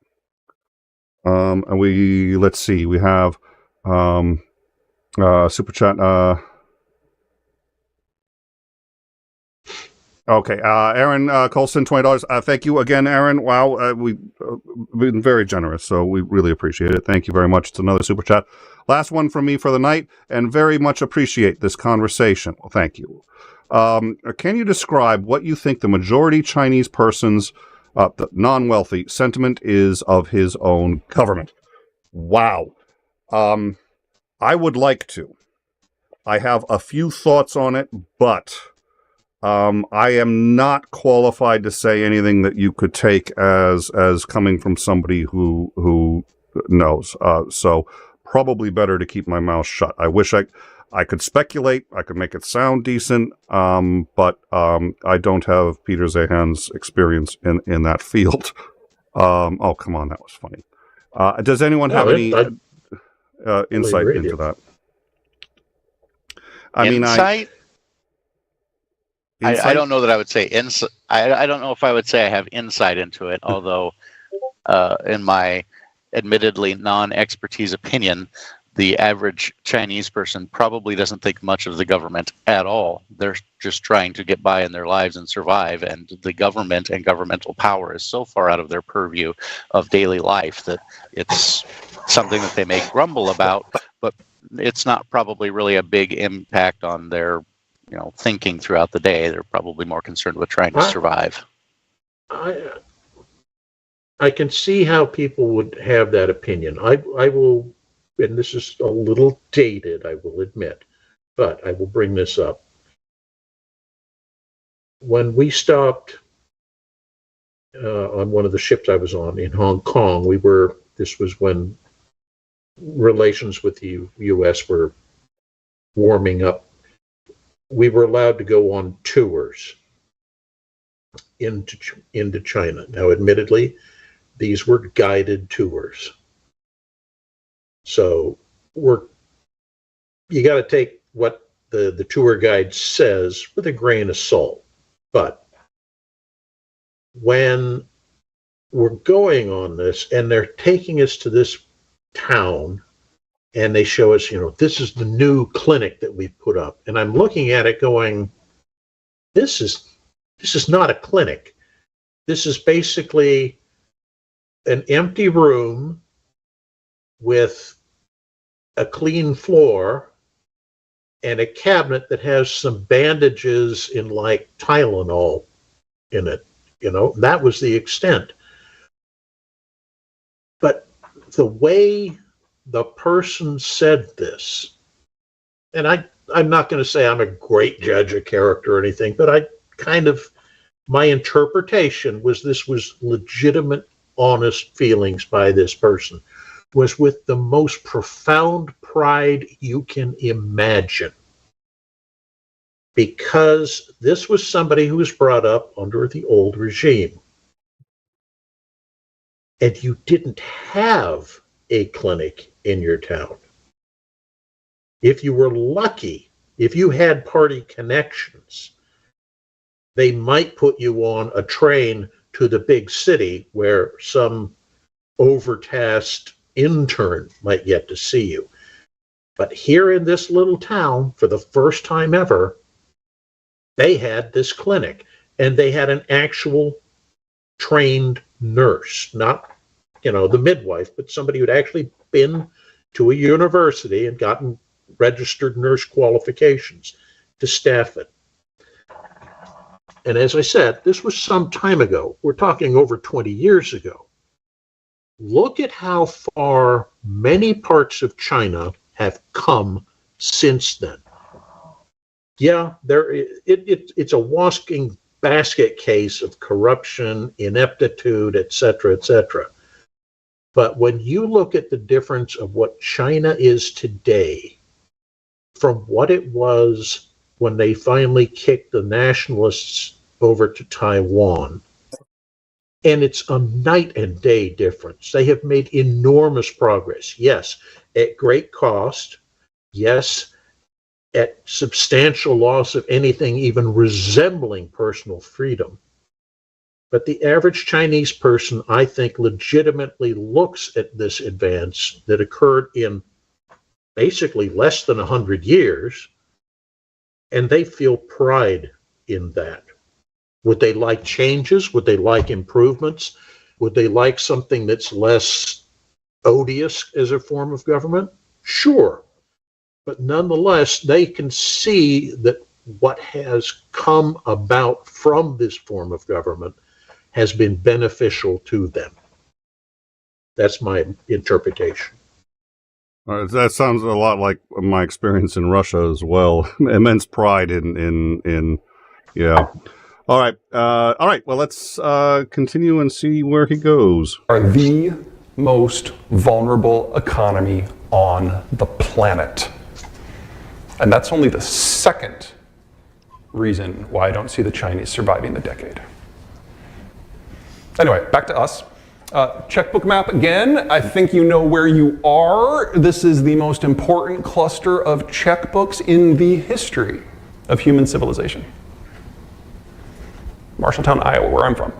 And let's see, we have super chat. Okay, Aaron Colson, $20. Thank you again, Aaron. Wow, we've been very generous, so we really appreciate it. Thank you very much. It's another super chat. Last one from me for the night, and very much appreciate this conversation. Well, thank you. Can you describe what you think the majority Chinese person's the non-wealthy sentiment is of his own government? Wow. I would like to. I have a few thoughts on it, but I am not qualified to say anything that you could take as coming from somebody who knows. So probably better to keep my mouth shut. I wish I could speculate. I could make it sound decent, but I don't have Peter Zeihan's experience in that field. Oh, come on. That was funny. Does anyone have any insight into that? Insight? I don't know that I would say insight. I don't know if I would say I have insight into it, although in my admittedly non-expertise opinion, the average Chinese person probably doesn't think much of the government at all. They're just trying to get by in their lives and survive, and the government and governmental power is so far out of their purview of daily life that it's something that they may grumble about, but it's not probably really a big impact on their thinking throughout the day. They're probably more concerned with trying to survive. I can see how people would have that opinion. I will, and this is a little dated, I will admit, but I will bring this up. When we stopped on one of the ships I was on in Hong Kong, this was when relations with the U.S. were warming up. We were allowed to go on tours into China. Now, admittedly, these were guided tours. So you got to take what the tour guide says with a grain of salt. But when we're going on this and they're taking us to this town and they show us, this is the new clinic that we put up. And I'm looking at it going, this is not a clinic. This is basically an empty room with a clean floor and a cabinet that has some bandages in like Tylenol in it. That was the extent. But the way the person said this, and I'm not going to say I'm a great judge of character or anything, but my interpretation was this was legitimate, honest feelings by this person, was with the most profound pride you can imagine. because this was somebody who was brought up under the old regime. And you didn't have a clinic in your town. If you were lucky, if you had party connections, they might put you on a train to the big city where some overtasked intern might get to see you. But here in this little town, for the first time ever, they had this clinic, and they had an actual trained nurse, not, the midwife, but somebody who'd actually been to a university and gotten registered nurse qualifications to staff it. And as I said, this was some time ago. We're talking over 20 years ago. Look at how far many parts of China have come since then. Yeah, it's a walking basket case of corruption, ineptitude, et cetera, et cetera. But when you look at the difference of what China is today from what it was when they finally kicked the nationalists over to Taiwan, and it's a night and day difference. They have made enormous progress. Yes, at great cost. Yes, at substantial loss of anything even resembling personal freedom. But the average Chinese person, I think, legitimately looks at this advance that occurred in basically less than 100 years, and they feel pride in that. Would they like changes? Would they like improvements? Would they like something that's less odious as a form of government? Sure. But nonetheless, they can see that what has come about from this form of government has been beneficial to them. That's my interpretation. That sounds a lot like my experience in Russia as well. Immense pride in yeah. All right. Well, let's continue and see where he goes. Are the most vulnerable economy on the planet. And that's only the second reason why I don't see the Chinese surviving the decade. Anyway, back to us. Checkbook map again. I think you know where you are. This is the most important cluster of checkbooks in the history of human civilization. Marshalltown, Iowa, where I'm from.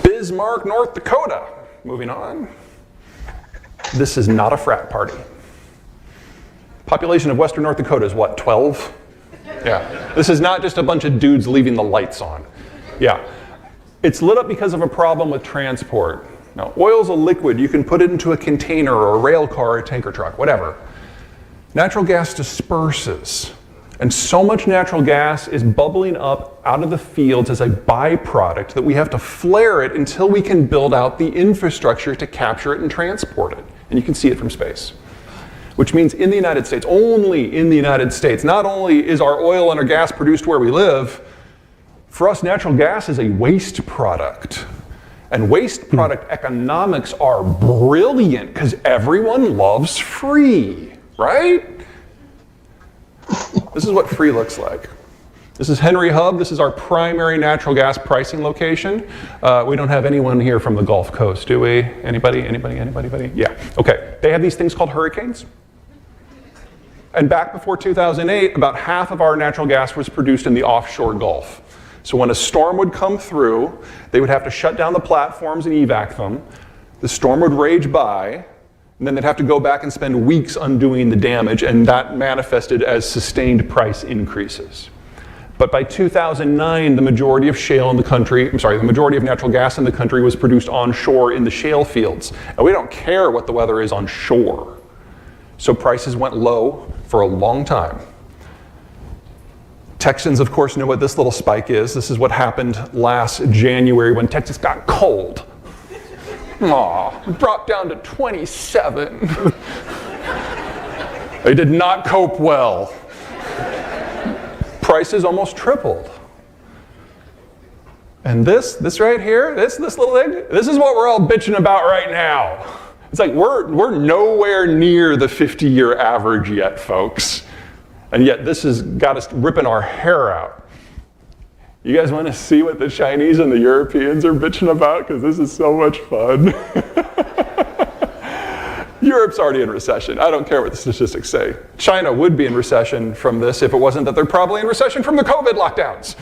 Bismarck, North Dakota. Moving on. This is not a frat party. Population of Western North Dakota is what, 12? Yeah. This is not just a bunch of dudes leaving the lights on. Yeah. It's lit up because of a problem with transport. Now, oil's a liquid. You can put it into a container or a rail car or a tanker truck, whatever. Natural gas disperses. And so much natural gas is bubbling up out of the fields as a byproduct that we have to flare it until we can build out the infrastructure to capture it and transport it. And you can see it from space. Which means in the United States, only in the United States, not only is our oil and our gas produced where we live, for us natural gas is a waste product. And waste product economics are brilliant because everyone loves free, right? This is what free looks like. This is Henry Hub. This is our primary natural gas pricing location. We don't have anyone here from the Gulf Coast, do we? Anybody? Yeah, okay. They have these things called hurricanes. And back before 2008, about half of our natural gas was produced in the offshore Gulf. So when a storm would come through, they would have to shut down the platforms and evac them. The storm would rage by, and then they'd have to go back and spend weeks undoing the damage, and that manifested as sustained price increases. But by 2009, the majority of the majority of natural gas in the country was produced onshore in the shale fields. And we don't care what the weather is on shore. So prices went low for a long time. Texans, of course, know what this little spike is. This is what happened last January when Texas got cold. Aw, dropped down to 27. They did not cope well. Prices almost tripled. And this right here, this little thing, this is what we're all bitching about right now. It's like we're nowhere near the 50-year average yet, folks. And yet this has got us ripping our hair out. You guys want to see what the Chinese and the Europeans are bitching about? Because this is so much fun. Europe's already in recession. I don't care what the statistics say. China would be in recession from this if it wasn't that they're probably in recession from the COVID lockdowns.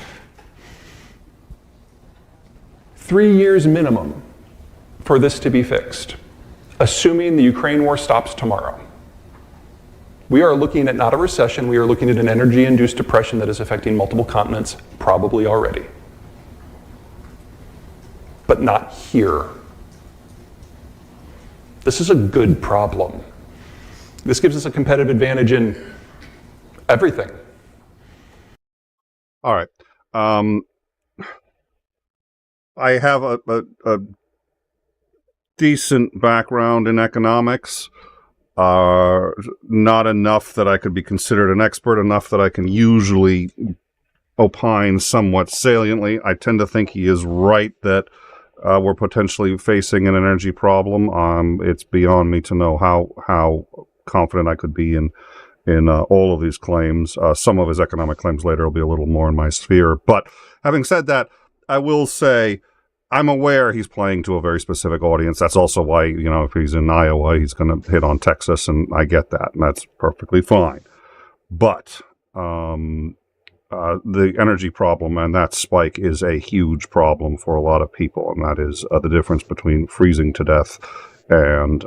3 years minimum for this to be fixed, assuming the Ukraine war stops tomorrow. We are looking at not a recession, we are looking at an energy-induced depression that is affecting multiple continents, probably already. But not here. This is a good problem. This gives us a competitive advantage in everything. All right. I have a decent background in economics. Not enough that I could be considered an expert, enough that I can usually opine somewhat saliently. I tend to think he is right that we're potentially facing an energy problem. It's beyond me to know how confident I could be in all of these claims. Some of his economic claims later will be a little more in my sphere. But having said that, I will say I'm aware he's playing to a very specific audience. That's also why, if he's in Iowa, he's going to hit on Texas, and I get that, and that's perfectly fine. But the energy problem and that spike is a huge problem for a lot of people, and that is the difference between freezing to death and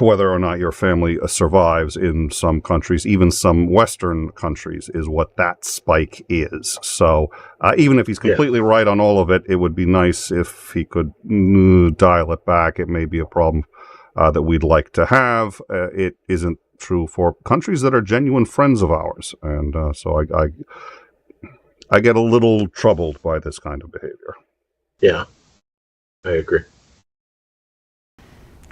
whether or not your family survives in some countries, even some Western countries, is what that spike is. So even if he's completely right on all of it, it would be nice if he could dial it back. It may be a problem that we'd like to have. It isn't true for countries that are genuine friends of ours. And so I get a little troubled by this kind of behavior. Yeah, I agree.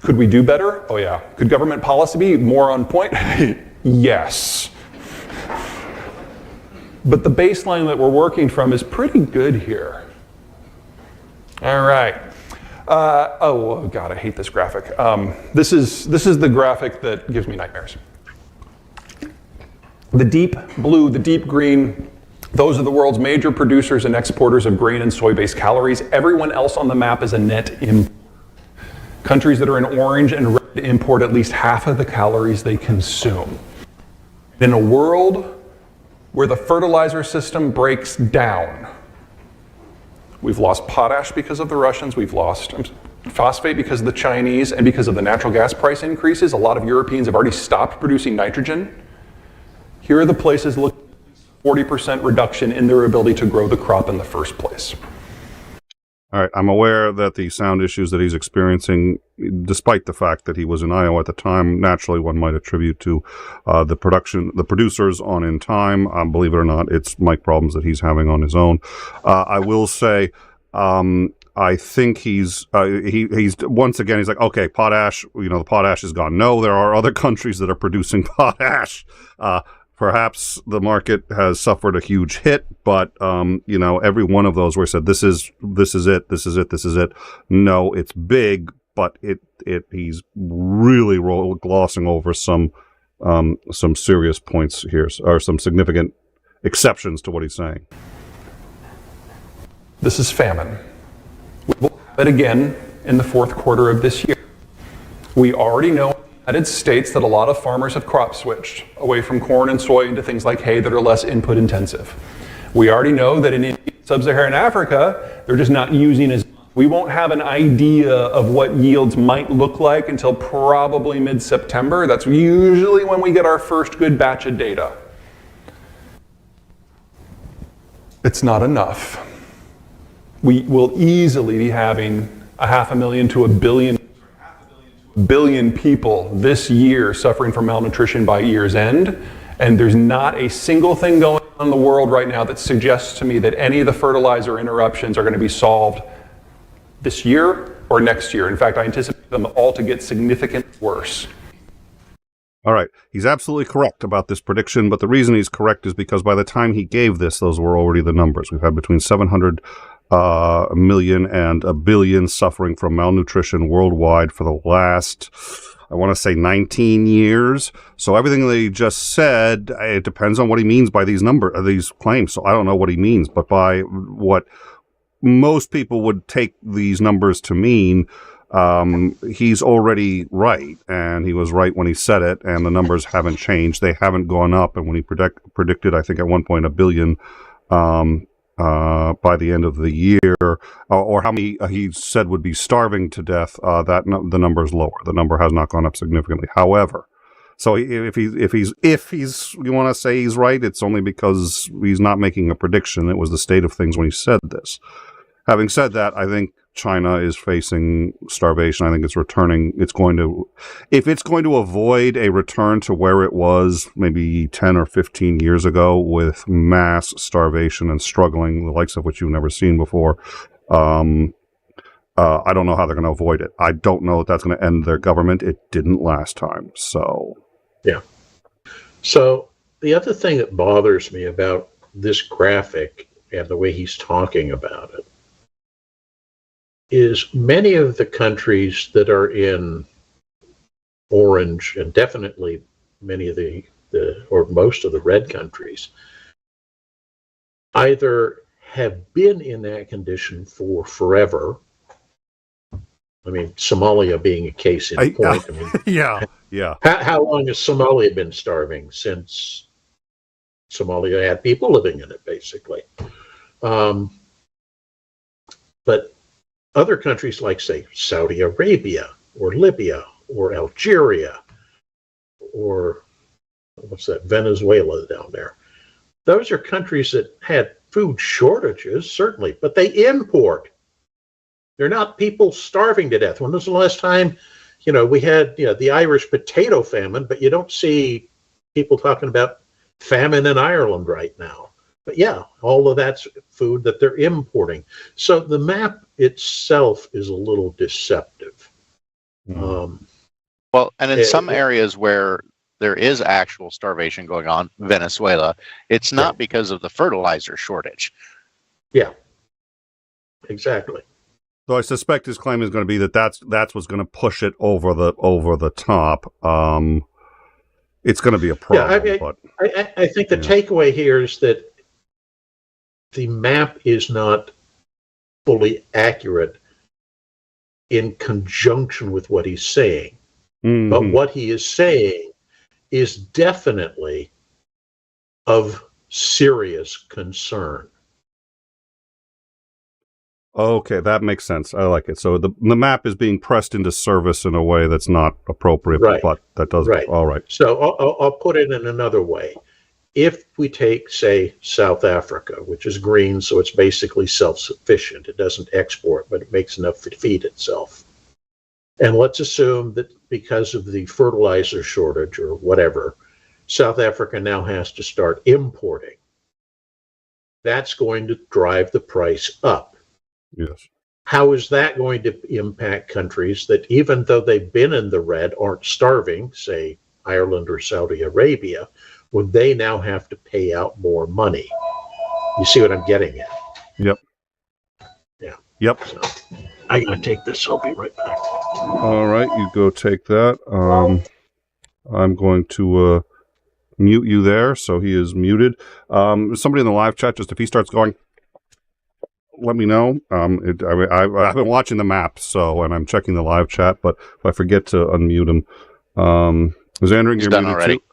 Could we do better? Oh yeah. Could government policy be more on point? Yes. But the baseline that we're working from is pretty good here. All right. Oh God, I hate this graphic. This is the graphic that gives me nightmares. The deep blue, the deep green, those are the world's major producers and exporters of grain and soy-based calories. Everyone else on the map is a net import. Countries that are in orange and red import at least half of the calories they consume. In a world where the fertilizer system breaks down, we've lost potash because of the Russians, we've lost phosphate because of the Chinese, and because of the natural gas price increases, a lot of Europeans have already stopped producing nitrogen. Here are the places looking at 40% reduction in their ability to grow the crop in the first place. All right, I'm aware that the sound issues that he's experiencing, despite the fact that he was in Iowa at the time, naturally one might attribute to the producers on In Time. Believe it or not, it's mic problems that he's having on his own. I will say, I think he's once again, he's like, okay, potash, the potash is gone. No, there are other countries that are producing potash. Perhaps the market has suffered a huge hit, but every one of those where I said this is it. No, it's big, but he's really glossing over some serious points here, or some significant exceptions to what he's saying. This is famine. We will have it again in the fourth quarter of this year. We already know in the United States that a lot of farmers have crop switched away from corn and soy into things like hay that are less input intensive. We already know that in sub-Saharan Africa, they're just not using as much. We won't have an idea of what yields might look like until probably mid-September. That's usually when we get our first good batch of data. It's not enough. We will easily be having 500,000 to 1 billion people this year suffering from malnutrition by year's end, and there's not a single thing going on in the world right now that suggests to me that any of the fertilizer interruptions are going to be solved this year or next year. In fact, I anticipate them all to get significantly worse. All right, he's absolutely correct about this prediction, but the reason he's correct is because by the time he gave this, those were already the numbers. We've had between 700 million and 1 billion suffering from malnutrition worldwide for the last, I want to say 19 years. So everything that he just said, it depends on what he means by these claims. So I don't know what he means, but by what most people would take these numbers to mean, he's already right, and he was right when he said it, and the numbers haven't changed. They haven't gone up, and when he predicted, I think at one point, 1 billion by the end of the year, or how many he said would be starving to death, the number is lower. The number has not gone up significantly. However, so if he's you want to say he's right, it's only because he's not making a prediction. It was the state of things when he said this. Having said that, I think China is facing starvation. I think if it's going to avoid a return to where it was maybe 10 or 15 years ago with mass starvation and struggling, the likes of which you've never seen before, I don't know how they're going to avoid it. I don't know if that's going to end their government. It didn't last time. So, yeah. So the other thing that bothers me about this graphic and the way he's talking about it is many of the countries that are in orange, and definitely many of the or most of the red countries, either have been in that condition for forever. I mean, Somalia being a case in point. I mean, yeah. How long has Somalia been starving? Since Somalia had people living in it, basically. But other countries like, say, Saudi Arabia or Libya or Algeria or Venezuela down there. Those are countries that had food shortages, certainly, but they import. They're not people starving to death. When was the last time, we had, the Irish potato famine, but you don't see people talking about famine in Ireland right now. But yeah, all of that's food that they're importing. So the map itself is a little deceptive. Well, and in some areas where there is actual starvation going on, Venezuela, it's not because of the fertilizer shortage. Yeah, exactly. So I suspect his claim is going to be that's what's going to push it over the top. It's going to be a problem. I think the takeaway here is that the map is not fully accurate in conjunction with what he's saying. Mm-hmm. But what he is saying is definitely of serious concern. Okay, that makes sense. I like it. So the map is being pressed into service in a way that's not appropriate, right. But that does. Right. All right. So I'll put it in another way. If we take, say, South Africa, which is green, so it's basically self-sufficient. It doesn't export, but it makes enough to feed itself. And let's assume that because of the fertilizer shortage or whatever, South Africa now has to start importing. That's going to drive the price up. Yes. How is that going to impact countries that, even though they've been in the red, aren't starving, say Ireland or Saudi Arabia, would they now have to pay out more money? You see what I'm getting at? Yep. Yeah. Yep. So, I'm going to take this. I'll be right back. All right, you go take that. I'm going to mute you there, so he is muted. Somebody in the live chat, just if he starts going, let me know. I've been watching the map, and I'm checking the live chat, but if I forget to unmute him, Xandring, you're muted already. Too?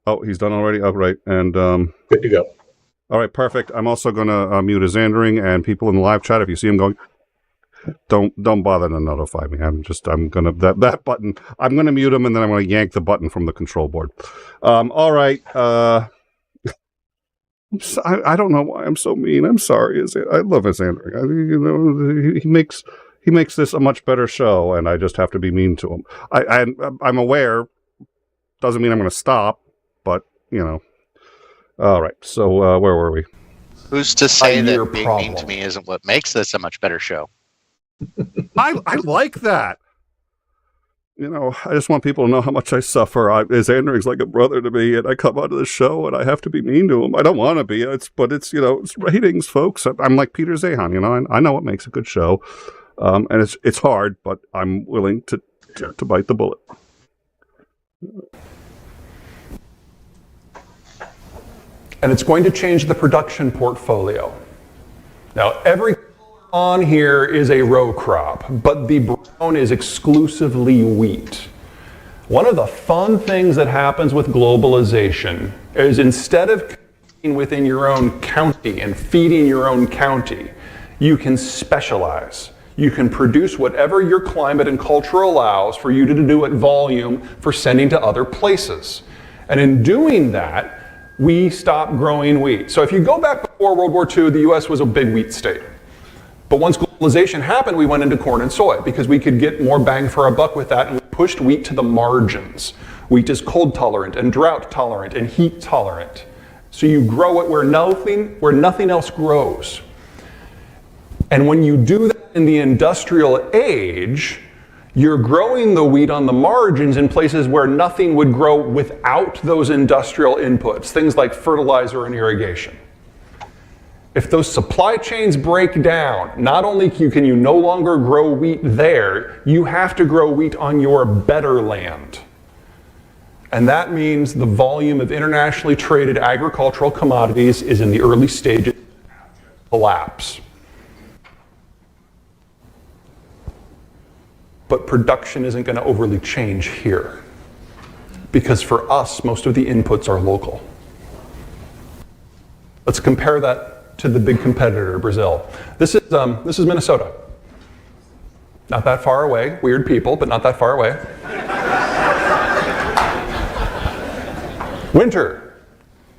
Oh, he's done already? Oh, right. And good to go. All right, perfect. I'm also going to mute Xandring, and people in the live chat, if you see him going, don't bother to notify me. I'm going to, that button, I'm going to mute him, and then I'm going to yank the button from the control board. All right. I don't know why I'm so mean. I'm sorry. I love Xandring. He makes this a much better show, and I just have to be mean to him. I'm aware. Doesn't mean I'm going to stop, but, All right, so where were we? Who's to say that being mean to me isn't what makes this a much better show? I like that. I just want people to know how much I suffer. Xandring's like a brother to me, and I come onto the show, and I have to be mean to him. I don't want to be, it's ratings, folks. I'm like Peter Zeihan, I know what makes a good show, and it's hard, but I'm willing to bite the bullet. And it's going to change the production portfolio. Now, every on here is a row crop, but the brown is exclusively wheat. One of the fun things that happens with globalization is instead of competing within your own county and feeding your own county, you can specialize. You can produce whatever your climate and culture allows for you to do at volume for sending to other places. And in doing that, we stop growing wheat. So if you go back before World War II, the US was a big wheat state. But once globalization happened, we went into corn and soy because we could get more bang for our buck with that, and we pushed wheat to the margins. Wheat is cold tolerant and drought tolerant and heat tolerant. So you grow it where nothing else grows. And when you do that in the industrial age, you're growing the wheat on the margins in places where nothing would grow without those industrial inputs, things like fertilizer and irrigation. If those supply chains break down, not only can you no longer grow wheat there, you have to grow wheat on your better land. And that means the volume of internationally traded agricultural commodities is in the early stages of collapse. But production isn't going to overly change here, because for us, most of the inputs are local. Let's compare that to the big competitor, Brazil. This is Minnesota. Not that far away. Weird people, but not that far away. Winter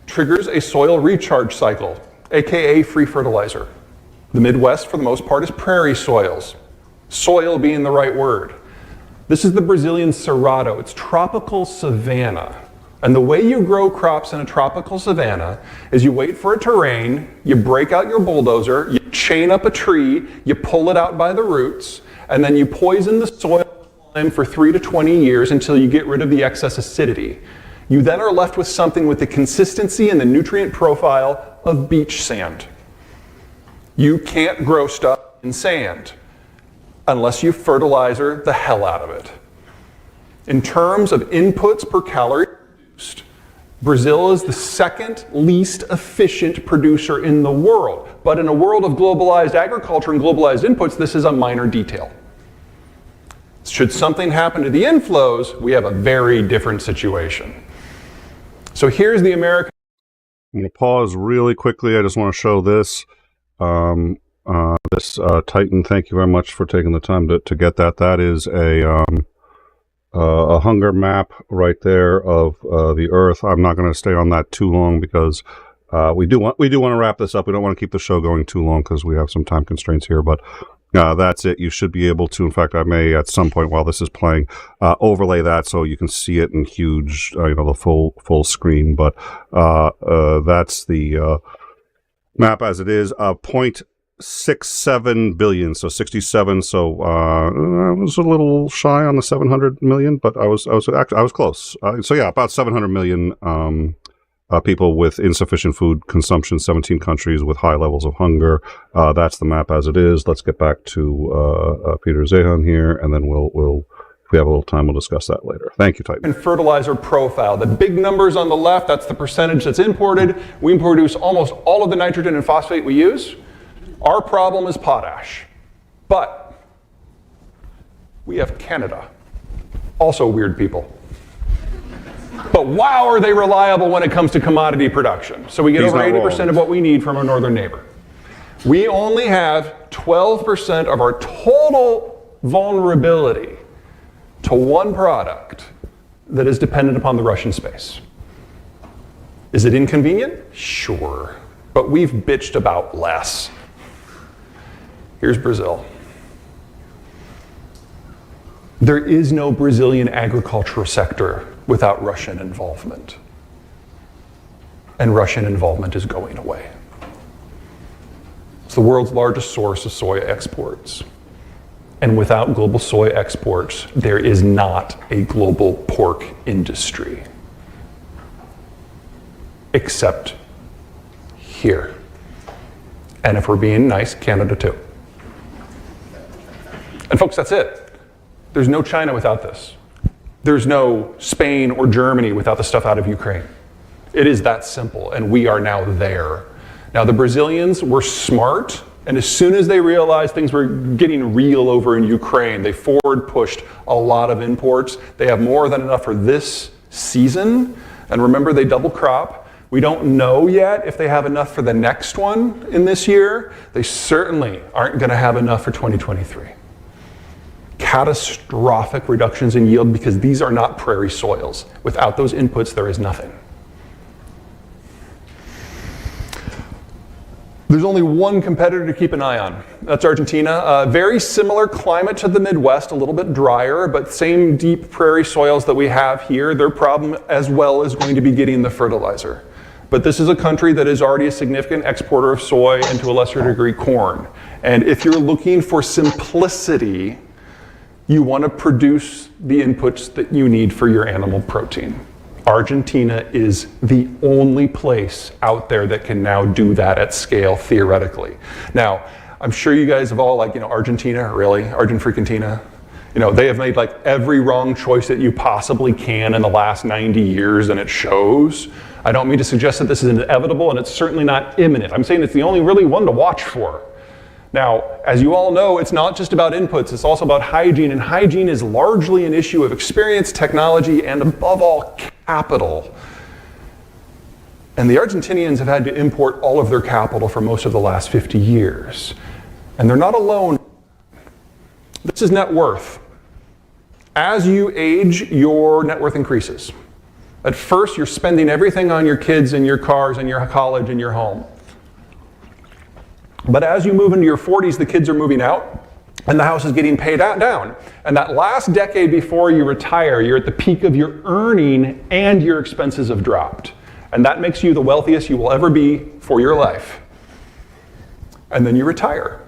triggers a soil recharge cycle, aka free fertilizer. The Midwest, for the most part, is prairie soils. Soil being the right word. This is the Brazilian Cerrado. It's tropical savanna. And the way you grow crops in a tropical savanna is you wait for it to rain, you break out your bulldozer, you chain up a tree, you pull it out by the roots, and then you poison the soil with lime for 3 to 20 years until you get rid of the excess acidity. You then are left with something with the consistency and the nutrient profile of beach sand. You can't grow stuff in sand unless you fertilizer the hell out of it. In terms of inputs per calorie produced, Brazil is the second least efficient producer in the world. But in a world of globalized agriculture and globalized inputs, this is a minor detail. Should something happen to the inflows, we have a very different situation. So here's the American. I'm going to pause really quickly. I just want to show this. Titan, thank you very much for taking the time to get that. That is a hunger map right there of the Earth. I'm not going to stay on that too long because we do want to wrap this up. We don't want to keep the show going too long because we have some time constraints here. But that's it. You should be able to. In fact, I may at some point while this is playing overlay that so you can see it in huge, the full screen. But that's the map as it is. 0.67 billion, so 67. So I was a little shy on the 700 million, but I was close. So yeah, about 700 million people with insufficient food consumption, 17 countries with high levels of hunger. That's the map as it is. Let's get back to Peter Zeihan here, and then we'll if we have a little time, we'll discuss that later. Thank you, Titan. And fertilizer profile. The big numbers on the left, that's the percentage that's imported. We produce almost all of the nitrogen and phosphate we use. Our problem is potash. But we have Canada. Also weird people. But wow, are they reliable when it comes to commodity production. So we get over 80% of what we need from our northern neighbor. We only have 12% of our total vulnerability to one product that is dependent upon the Russian space. Is it inconvenient? Sure. But we've bitched about less. Here's Brazil. There is no Brazilian agricultural sector without Russian involvement. And Russian involvement is going away. It's the world's largest source of soy exports. And without global soy exports, there is not a global pork industry. Except here. And if we're being nice, Canada too. And folks, that's it. There's no China without this. There's no Spain or Germany without the stuff out of Ukraine. It is that simple, and we are now there. Now, the Brazilians were smart, and as soon as they realized things were getting real over in Ukraine, they forward pushed a lot of imports. They have more than enough for this season, and remember, they double crop. We don't know yet if they have enough for the next one in this year. They certainly aren't going to have enough for 2023. Catastrophic reductions in yield because these are not prairie soils. Without those inputs, there is nothing. There's only one competitor to keep an eye on. That's Argentina. Very similar climate to the Midwest, a little bit drier, but same deep prairie soils that we have here. Their problem as well is going to be getting the fertilizer. But this is a country that is already a significant exporter of soy and to a lesser degree corn. And if you're looking for simplicity, you want to produce the inputs that you need for your animal protein. Argentina is the only place out there that can now do that at scale, theoretically. Now, I'm sure you guys have all Argentina, really? Argentina? They have made every wrong choice that you possibly can in the last 90 years, and it shows. I don't mean to suggest that this is inevitable, and it's certainly not imminent. I'm saying it's the only really one to watch for. Now, as you all know, it's not just about inputs, it's also about hygiene, and hygiene is largely an issue of experience, technology, and above all, capital. And the Argentinians have had to import all of their capital for most of the last 50 years. And they're not alone. This is net worth. As you age, your net worth increases. At first, you're spending everything on your kids and your cars and your college and your home. But as you move into your 40s, the kids are moving out, and the house is getting paid down. And that last decade before you retire, you're at the peak of your earning, and your expenses have dropped. And that makes you the wealthiest you will ever be for your life. And then you retire,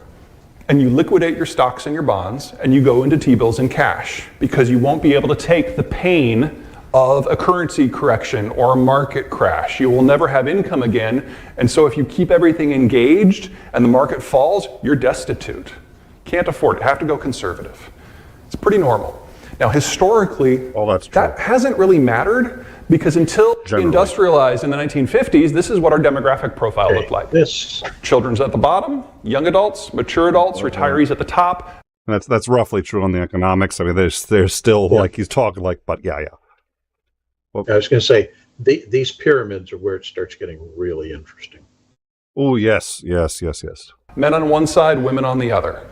and you liquidate your stocks and your bonds, and you go into T-bills and cash, because you won't be able to take the pain of a currency correction or a market crash. You will never have income again, and so if you keep everything engaged and the market falls, you're destitute. Can't afford it, have to go conservative. It's pretty normal. Now historically, that hasn't really mattered, because until we industrialized in the 1950s, this is what our demographic profile looked like. Children's at the bottom, young adults, mature adults, retirees at the top. That's roughly true on the economics. I mean, there's still he's talking but yeah. Well, I was going to say, these pyramids are where it starts getting really interesting. Oh, yes. Men on one side, women on the other.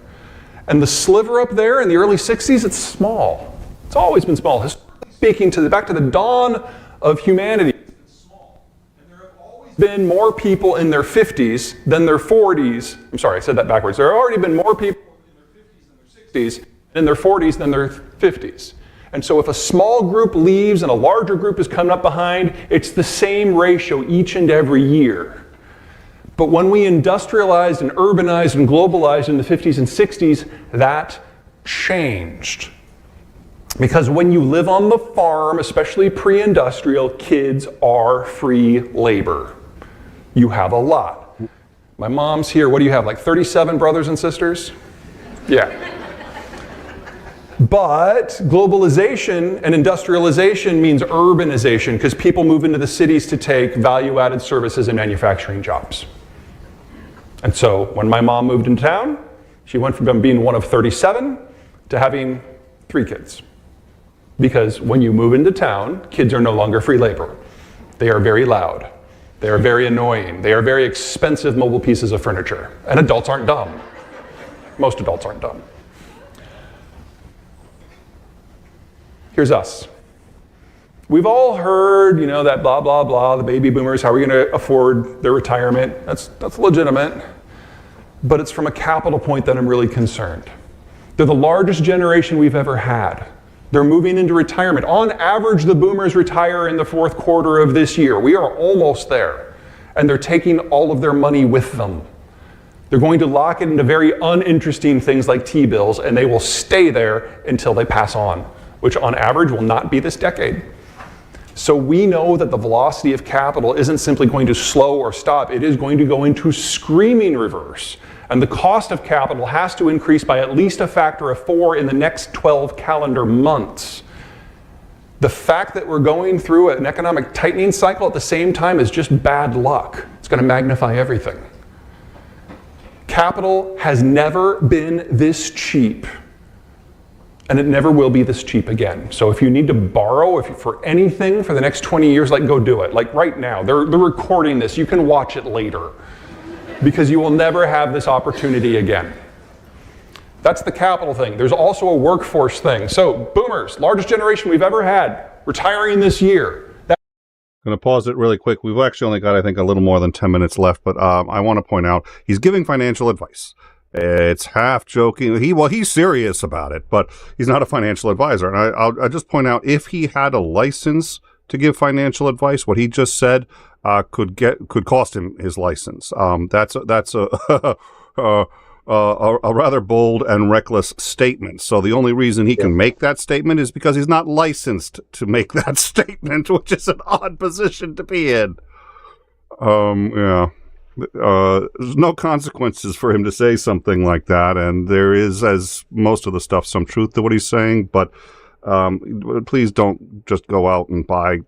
And the sliver up there in the early 60s, it's small. It's always been small. Historically speaking, back to the dawn of humanity, it's small. And there have always been more people in their 50s than their 40s. I'm sorry, I said that backwards. There have already been more people in their 50s than their 60s, in their 40s than their 50s. And so if a small group leaves and a larger group is coming up behind, it's the same ratio each and every year. But when we industrialized and urbanized and globalized in the 50s and 60s, that changed. Because when you live on the farm, especially pre-industrial, kids are free labor. You have a lot. My mom's here, what do you have, 37 brothers and sisters? Yeah. But globalization and industrialization means urbanization, because people move into the cities to take value-added services and manufacturing jobs. And so when my mom moved into town, she went from being one of 37 to having 3 kids. Because when you move into town, kids are no longer free labor. They are very loud. They are very annoying. They are very expensive mobile pieces of furniture. And adults aren't dumb. Most adults aren't dumb. Here's us. We've all heard, that blah, blah, blah, the baby boomers, how are we going to afford their retirement? That's legitimate. But it's from a capital point that I'm really concerned. They're the largest generation we've ever had. They're moving into retirement. On average, the boomers retire in the 4th quarter of this year. We are almost there. And they're taking all of their money with them. They're going to lock it into very uninteresting things like T-bills, and they will stay there until they pass on, which on average will not be this decade. So we know that the velocity of capital isn't simply going to slow or stop, it is going to go into screaming reverse. And the cost of capital has to increase by at least a factor of 4 in the next 12 calendar months. The fact that we're going through an economic tightening cycle at the same time is just bad luck. It's going to magnify everything. Capital has never been this cheap, and it never will be this cheap again. So if you need to borrow for anything for the next 20 years, go do it. Like right now, they're recording this. You can watch it later, because you will never have this opportunity again. That's the capital thing. There's also a workforce thing. So boomers, largest generation we've ever had, retiring this year. I'm going to pause it really quick. We've actually only got, I think, a little more than 10 minutes left, but I want to point out he's giving financial advice. It's half joking. He's serious about it, but he's not a financial advisor. And I'll just point out, if he had a license to give financial advice, what he just said could cost him his license. That's a rather bold and reckless statement. So the only reason he can make that statement is because he's not licensed to make that statement, which is an odd position to be in. There's no consequences for him to say something like that, and there is, as most of the stuff, some truth to what he's saying, but please don't just go out and buy,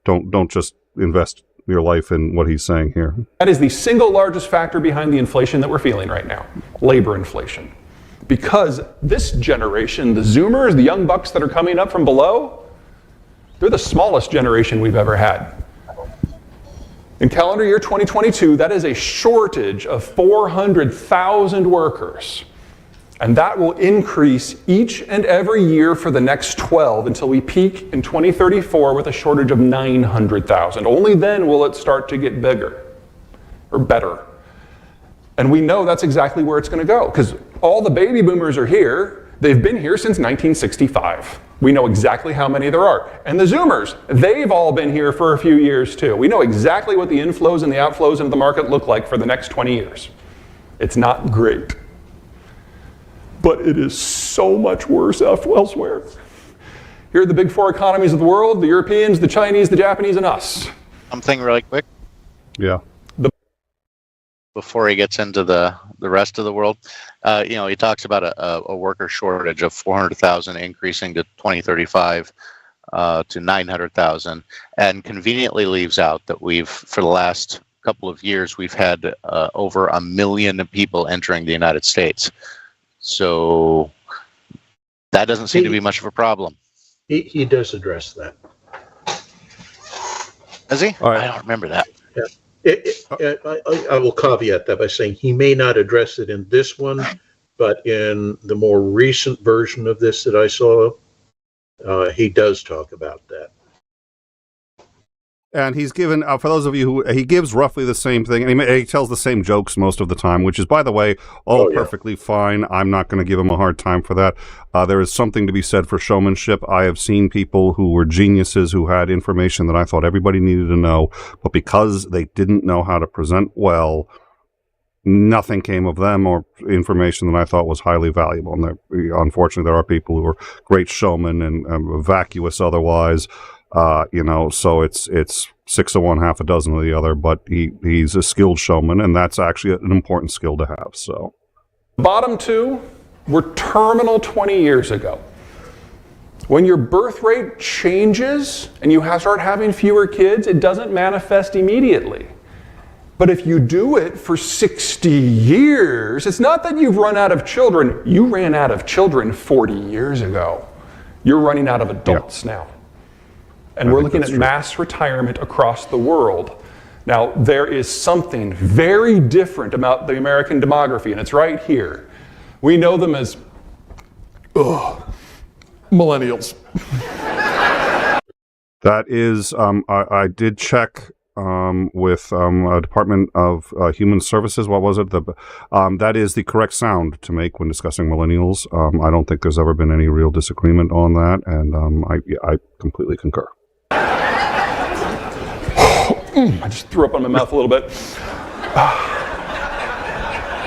don't just invest your life in what he's saying here. That is the single largest factor behind the inflation that we're feeling right now, labor inflation. Because this generation, the Zoomers, the young bucks that are coming up from below, they're the smallest generation we've ever had. In calendar year 2022, that is a shortage of 400,000 workers. And that will increase each and every year for the next 12 until we peak in 2034 with a shortage of 900,000. Only then will it start to get bigger or better. And we know that's exactly where it's going to go, because all the baby boomers are here. They've been here since 1965. We know exactly how many there are. And the Zoomers, they've all been here for a few years too. We know exactly what the inflows and the outflows into the market look like for the next 20 years. It's not great. But it is so much worse elsewhere. Here are the big four economies of the world: the Europeans, the Chinese, the Japanese, and us. Something really quick. Yeah. Before he gets into the rest of the world, he talks about a worker shortage of 400,000 increasing to 2035 to 900,000, and conveniently leaves out that for the last couple of years, we've had over 1 million people entering the United States. So that doesn't seem to be much of a problem. He does address that. Does he? All right. I don't remember that. Yeah. I will caveat that by saying he may not address it in this one, but in the more recent version of this that I saw, he does talk about that. And he's given, for those of you he gives roughly the same thing, and he tells the same jokes most of the time, which is, by the way, perfectly fine. I'm not going to give him a hard time for that. There is something to be said for showmanship. I have seen people who were geniuses who had information that I thought everybody needed to know, but because they didn't know how to present well, nothing came of them, or information that I thought was highly valuable. And unfortunately, there are people who are great showmen and vacuous otherwise. So it's 6 of one, half a dozen of the other, but he's a skilled showman, and that's actually an important skill to have. So, bottom two were terminal 20 years ago. When your birth rate changes and you start having fewer kids, it doesn't manifest immediately. But if you do it for 60 years, it's not that you've run out of children. You ran out of children 40 years ago. You're running out of adults now. And we're looking at mass retirement across the world. Now, there is something very different about the American demography, and it's right here. We know them as millennials. That is, I did check with Department of Human Services. What was it? That is the correct sound to make when discussing millennials. I don't think there's ever been any real disagreement on that, and I completely concur. I just threw up on my mouth a little bit.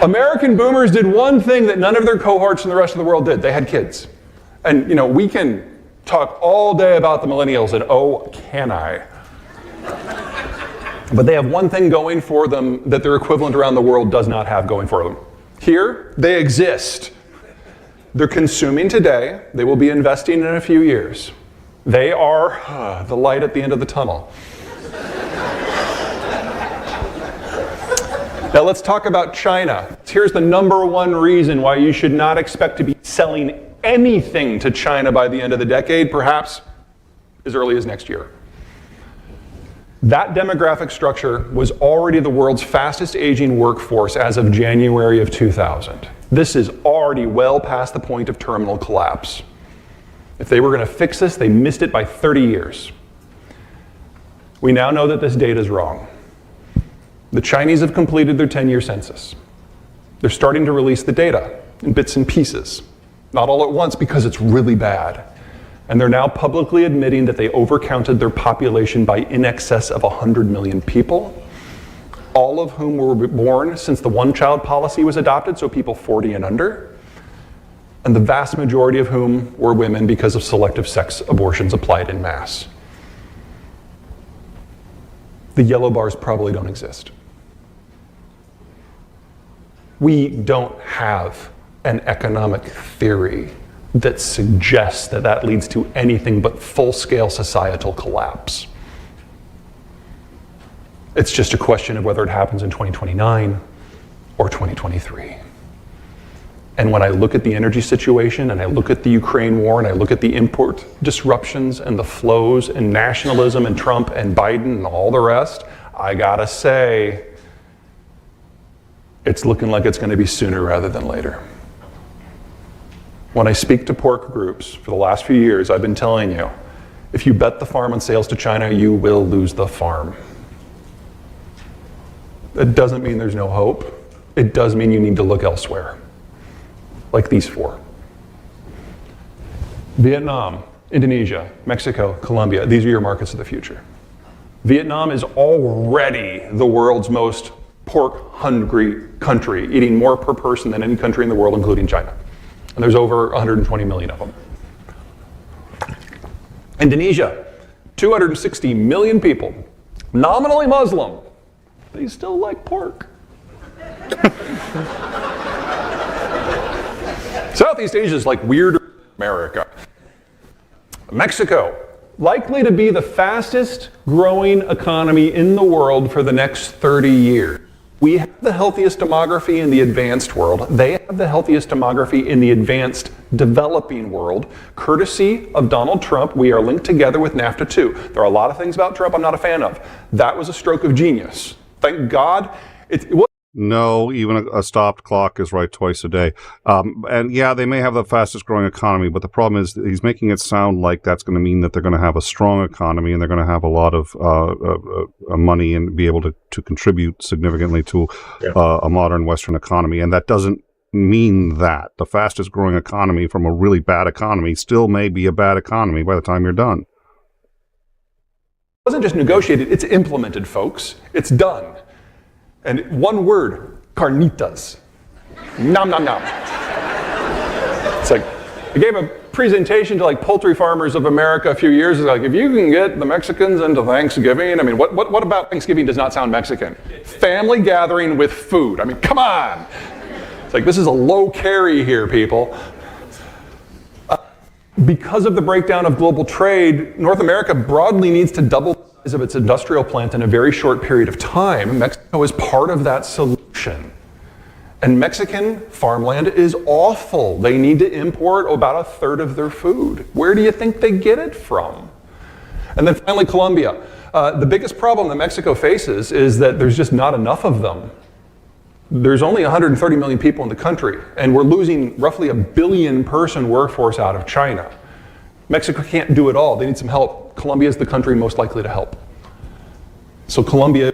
American boomers did one thing that none of their cohorts in the rest of the world did. They had kids. And, we can talk all day about the millennials, and oh, can I? But they have one thing going for them that their equivalent around the world does not have going for them. Here, they exist. They're consuming today. They will be investing in a few years. They are the light at the end of the tunnel. Now let's talk about China. Here's the number one reason why you should not expect to be selling anything to China by the end of the decade, perhaps as early as next year. That demographic structure was already the world's fastest aging workforce as of January of 2000. This is already well past the point of terminal collapse. If they were going to fix this, they missed it by 30 years. We now know that this data is wrong. The Chinese have completed their 10-year census. They're starting to release the data in bits and pieces, not all at once because it's really bad. And they're now publicly admitting that they overcounted their population by in excess of 100 million people, all of whom were born since the one-child policy was adopted, so people 40 and under, and the vast majority of whom were women because of selective sex abortions applied en masse. The yellow bars probably don't exist. We don't have an economic theory that suggests that that leads to anything but full-scale societal collapse. It's just a question of whether it happens in 2029 or 2023. And when I look at the energy situation, and I look at the Ukraine war, and I look at the import disruptions and the flows and nationalism and Trump and Biden and all the rest, I gotta say, it's looking like it's going to be sooner rather than later. When I speak to pork groups for the last few years, I've been telling you, if you bet the farm on sales to China, you will lose the farm. It doesn't mean there's no hope. It does mean you need to look elsewhere, like these four. Vietnam, Indonesia, Mexico, Colombia, these are your markets of the future. Vietnam is already the world's most pork-hungry country, eating more per person than any country in the world, including China. And there's over 120 million of them. Indonesia, 260 million people, nominally Muslim. They still like pork. Southeast Asia is like weirder America. Mexico, likely to be the fastest growing economy in the world for the next 30 years. We have the healthiest demography in the advanced world. They have the healthiest demography in the advanced developing world. Courtesy of Donald Trump, we are linked together with NAFTA too. There are a lot of things about Trump I'm not a fan of. That was a stroke of genius. Thank God. No, even a stopped clock is right twice a day. And yeah, they may have the fastest growing economy, but the problem is that he's making it sound like that's going to mean that they're going to have a strong economy and they're going to have a lot of money and be able to contribute significantly to a modern Western economy. And that doesn't mean that. The fastest growing economy from a really bad economy still may be a bad economy by the time you're done. It wasn't just negotiated, it's implemented, folks. It's done. And one word, carnitas. Nom, nom, nom. It's like, I gave a presentation to like poultry farmers of America a few years ago. Like, if you can get the Mexicans into Thanksgiving, I mean, what about Thanksgiving does not sound Mexican? Family gathering with food. I mean, come on. It's like, this is a low carry here, people. Because of the breakdown of global trade, North America broadly needs to double the size of its industrial plant in a very short period of time. Mexico is part of that solution. And Mexican farmland is awful. They need to import about a third of their food. Where do you think they get it from? And then finally, Colombia. The biggest problem that Mexico faces is that there's just not enough of them. There's only 130 million people in the country, and we're losing roughly a 1 billion person workforce out of China. Mexico can't do it all. They need some help. Colombia is the country most likely to help. So Colombia,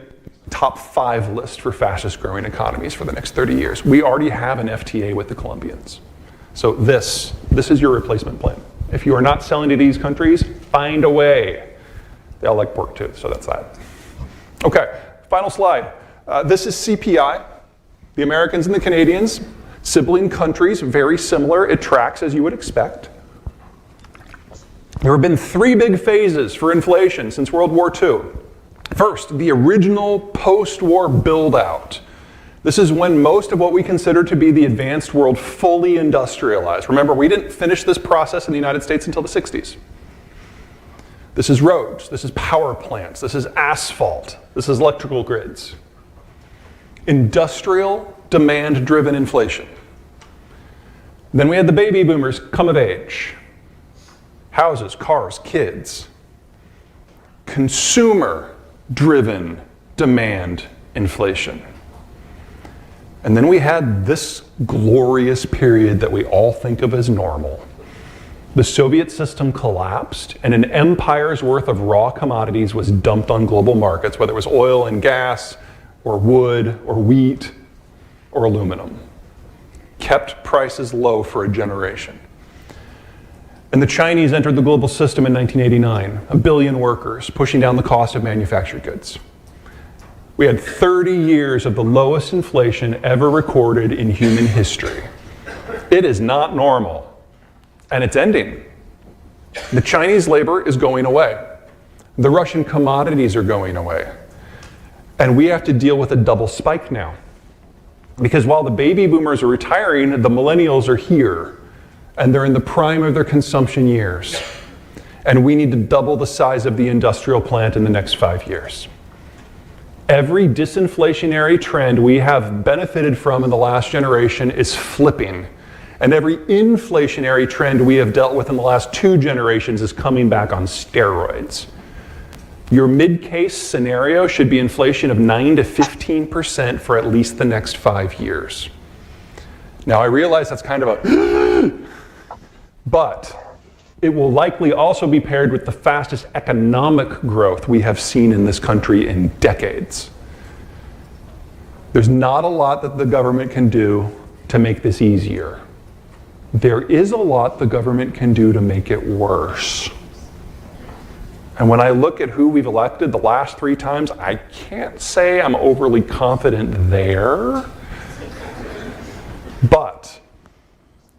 top 5 list for fastest growing economies for the next 30 years. We already have an FTA with the Colombians. So this is your replacement plan. If you are not selling to these countries, find a way. They all like pork too, so that's that. Okay, final slide. This is CPI. The Americans and the Canadians, sibling countries, very similar. It tracks as you would expect. There have been 3 big phases for inflation since World War II. First, the original post-war build-out. This is when most of what we consider to be the advanced world fully industrialized. Remember, we didn't finish this process in the United States until the 60s. This is roads, this is power plants, this is asphalt, this is electrical grids. Industrial, demand-driven inflation. Then we had the baby boomers come of age. Houses, cars, kids. Consumer-driven demand inflation. And then we had this glorious period that we all think of as normal. The Soviet system collapsed, and an empire's worth of raw commodities was dumped on global markets, whether it was oil and gas, or wood, or wheat, or aluminum. Kept prices low for a generation. And the Chinese entered the global system in 1989, 1 billion workers, pushing down the cost of manufactured goods. We had 30 years of the lowest inflation ever recorded in human history. It is not normal, and it's ending. The Chinese labor is going away. The Russian commodities are going away. And we have to deal with a double spike now. Because while the baby boomers are retiring, the millennials are here, and they're in the prime of their consumption years. And we need to double the size of the industrial plant in the next 5 years. Every disinflationary trend we have benefited from in the last generation is flipping. And every inflationary trend we have dealt with in the last 2 generations is coming back on steroids. Your mid-case scenario should be inflation of 9 to 15% for at least the next 5 years. Now, I realize that's kind of a but it will likely also be paired with the fastest economic growth we have seen in this country in decades. There's not a lot that the government can do to make this easier. There is a lot the government can do to make it worse. And when I look at who we've elected the last 3 times, I can't say I'm overly confident there. But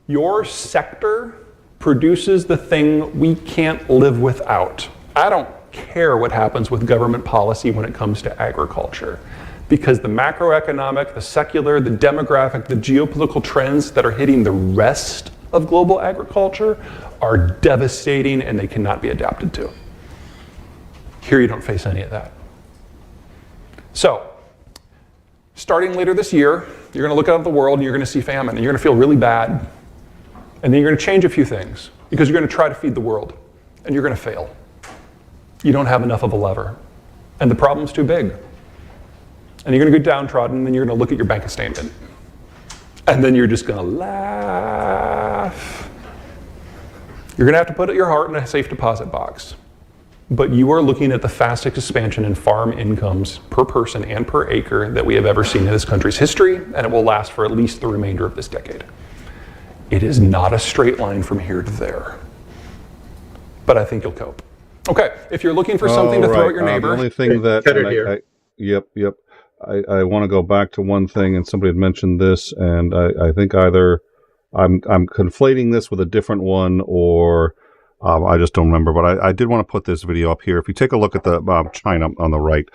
your sector produces the thing we can't live without. I don't care what happens with government policy when it comes to agriculture, because the macroeconomic, the secular, the demographic, the geopolitical trends that are hitting the rest of global agriculture are devastating, and they cannot be adapted to. Here you don't face any of that. So, starting later this year, you're going to look out at the world and you're going to see famine, and you're going to feel really bad. And then you're going to change a few things, because you're going to try to feed the world, and you're going to fail. You don't have enough of a lever, and the problem's too big. And you're going to go downtrodden, and then you're going to look at your bank statement. And then you're just going to laugh. You're going to have to put your heart in a safe deposit box. But you are looking at the fastest expansion in farm incomes per person and per acre that we have ever seen in this country's history, and it will last for at least the remainder of this decade. It is not a straight line from here to there. But I think you'll cope. Okay, if you're looking for something to throw at your neighbor. The only thing that, I want to go back to one thing, and somebody had mentioned this, and I think either I'm conflating this with a different one, or I just don't remember. But I did want to put this video up here. If you take a look at the China on the right,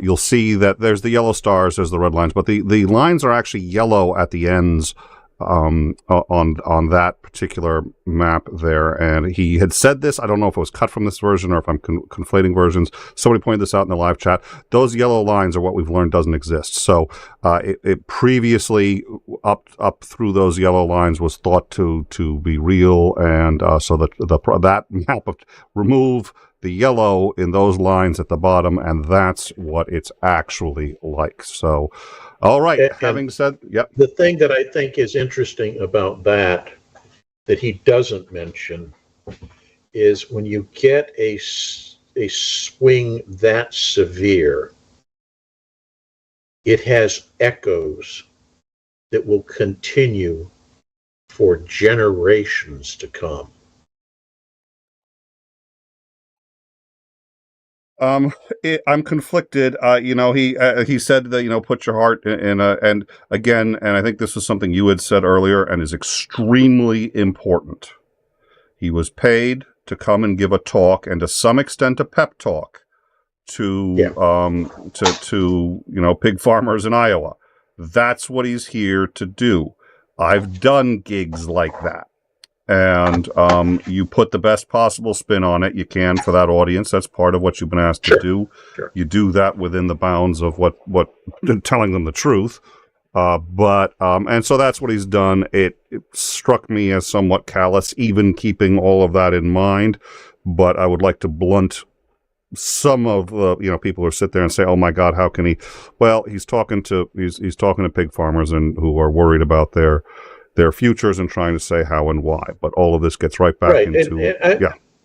you'll see that there's the yellow stars, there's the red lines, but the lines are actually yellow at the ends on that particular map there. And he had said this, I don't know if it was cut from this version or if I'm conflating versions. Somebody pointed this out in the live chat. Those yellow lines are what we've learned doesn't exist. So it previously up through those yellow lines was thought to be real, and so that map of remove the yellow in those lines at the bottom, and that's what it's actually like. So all right, having said, yep. The thing that I think is interesting about that he doesn't mention is when you get a swing that severe, it has echoes that will continue for generations to come. I'm conflicted. He said that, put your heart in, and again, and I think this was something you had said earlier and is extremely important. He was paid to come and give a talk, and to some extent a pep talk to pig farmers in Iowa. That's what he's here to do. I've done gigs like that. And you put the best possible spin on it you can for that audience. That's part of what you've been asked to do. Sure. You do that within the bounds of what telling them the truth. And so that's what he's done. It struck me as somewhat callous, even keeping all of that in mind. But I would like to blunt some of the people who sit there and say, "Oh my God, how can he?" Well, he's talking to pig farmers and who are worried about their futures and trying to say how and why. But all of this gets right back into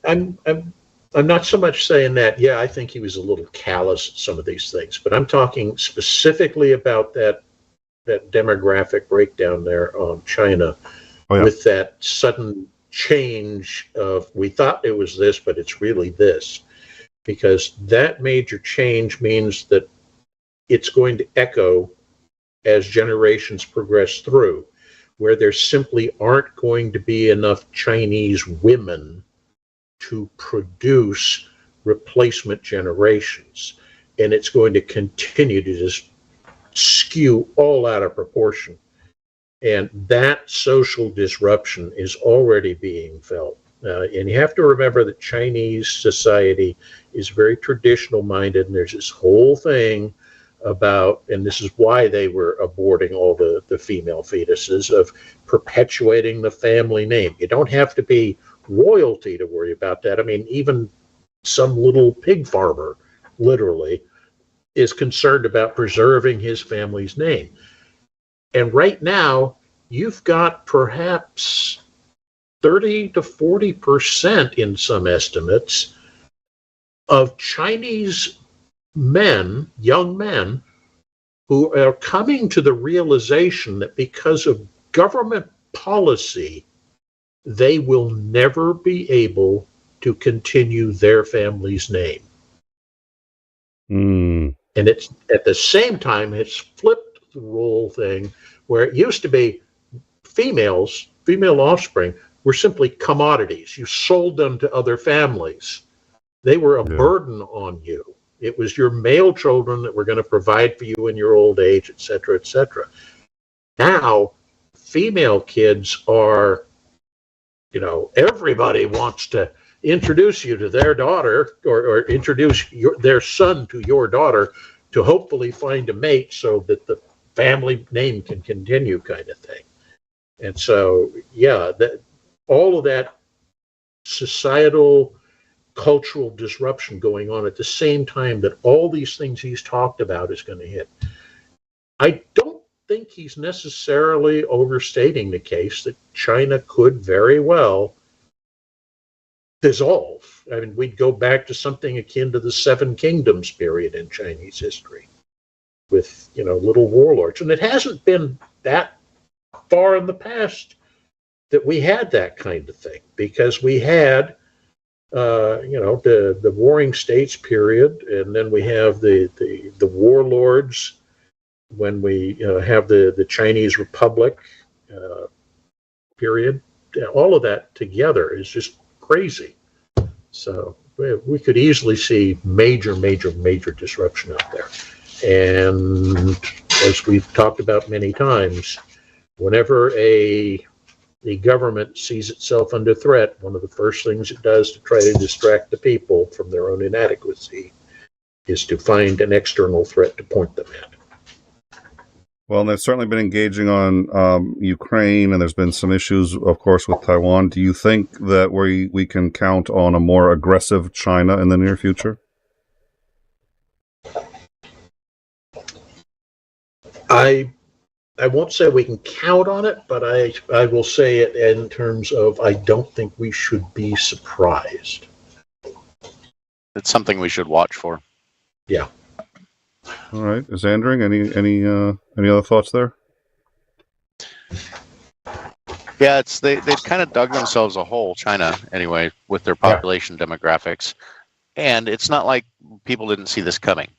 I'm not so much saying that. Yeah, I think he was a little callous at some of these things, but I'm talking specifically about that demographic breakdown there on China, with that sudden change of, we thought it was this, but it's really this, because that major change means that it's going to echo as generations progress through, where there simply aren't going to be enough Chinese women to produce replacement generations. And it's going to continue to just skew all out of proportion. And that social disruption is already being felt. And you have to remember that Chinese society is very traditional minded, and there's this whole thing about, and this is why they were aborting all the female fetuses, of perpetuating the family name. You don't have to be royalty to worry about that. I mean, even some little pig farmer, literally, is concerned about preserving his family's name. And right now, you've got perhaps 30 to 40% in some estimates of Chinese men, young men, who are coming to the realization that because of government policy, they will never be able to continue their family's name. And it's at the same time, it's flipped the role thing, where it used to be female offspring were simply commodities. You sold them to other families. They were a burden on you. It was your male children that were going to provide for you in your old age, et cetera, et cetera. Now, female kids are, everybody wants to introduce you to their daughter, or introduce their son to your daughter, to hopefully find a mate so that the family name can continue, kind of thing. And so, all of that societal, cultural disruption going on at the same time that all these things he's talked about is going to hit. I don't think he's necessarily overstating the case that China could very well dissolve. I mean, we'd go back to something akin to the Seven Kingdoms period in Chinese history with, little warlords. And it hasn't been that far in the past that we had that kind of thing, because we had, the Warring States period, and then we have the warlords when we have the Chinese Republic period. All of that together is just crazy. So we could easily see major disruption out there. And as we've talked about many times, whenever the government sees itself under threat, one of the first things it does to try to distract the people from their own inadequacy is to find an external threat to point them at. Well, they've certainly been engaging on Ukraine, and there's been some issues, of course, with Taiwan. Do you think that we can count on a more aggressive China in the near future? I won't say we can count on it, but I will say it in terms of, I don't think we should be surprised. It's something we should watch for. Yeah. All right, Zandring, any other thoughts there? Yeah, they've kind of dug themselves a hole, China anyway, with their population demographics, and it's not like people didn't see this coming.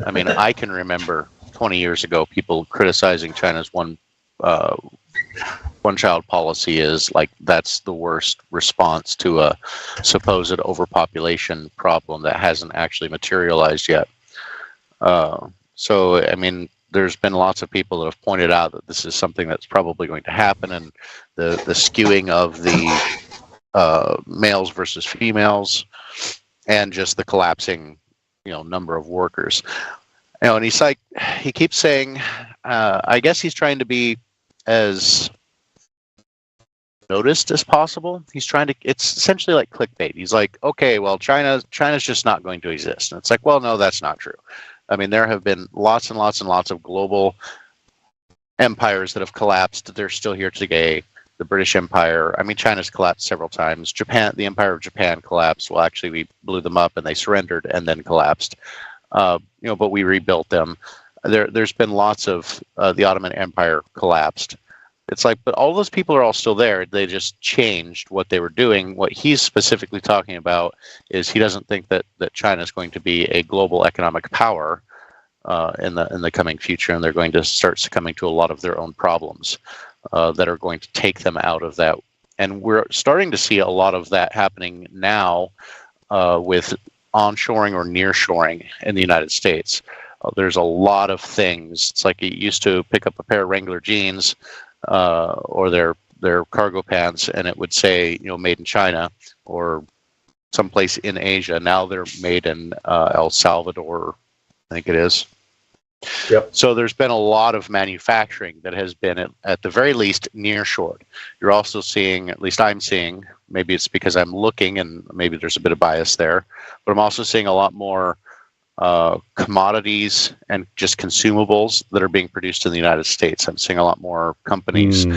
I mean, I can remember 20 years ago people criticizing China's one-child policy is like that's the worst response to a supposed overpopulation problem that hasn't actually materialized yet. So, I mean, there's been lots of people that have pointed out that this is something that's probably going to happen, and the skewing of the males versus females, and just the collapsing, number of workers. And he keeps saying, I guess he's trying to be as noticed as possible. It's essentially like clickbait. He's like, okay, well, China's just not going to exist. And it's like, well, no, that's not true. I mean, there have been lots and lots and lots of global empires that have collapsed. They're still here today. The British Empire, I mean, China's collapsed several times. Japan, the Empire of Japan collapsed. Well, actually, we blew them up and they surrendered and then collapsed. But we rebuilt them. There's been lots of the Ottoman Empire collapsed. It's like, but all those people are all still there. They just changed what they were doing. What he's specifically talking about is he doesn't think that China is going to be a global economic power in the coming future, and they're going to start succumbing to a lot of their own problems that are going to take them out of that. And we're starting to see a lot of that happening now with onshoring or nearshoring in the United States. There's a lot of things. It's like you used to pick up a pair of Wrangler jeans or their cargo pants, and it would say, made in China or someplace in Asia. Now they're made in El Salvador, I think it is. Yep. So there's been a lot of manufacturing that has been at the very least nearshored. You're also seeing, at least I'm seeing, maybe it's because I'm looking and maybe there's a bit of bias there, but I'm also seeing a lot more commodities and just consumables that are being produced in the United States. I'm seeing a lot more companies.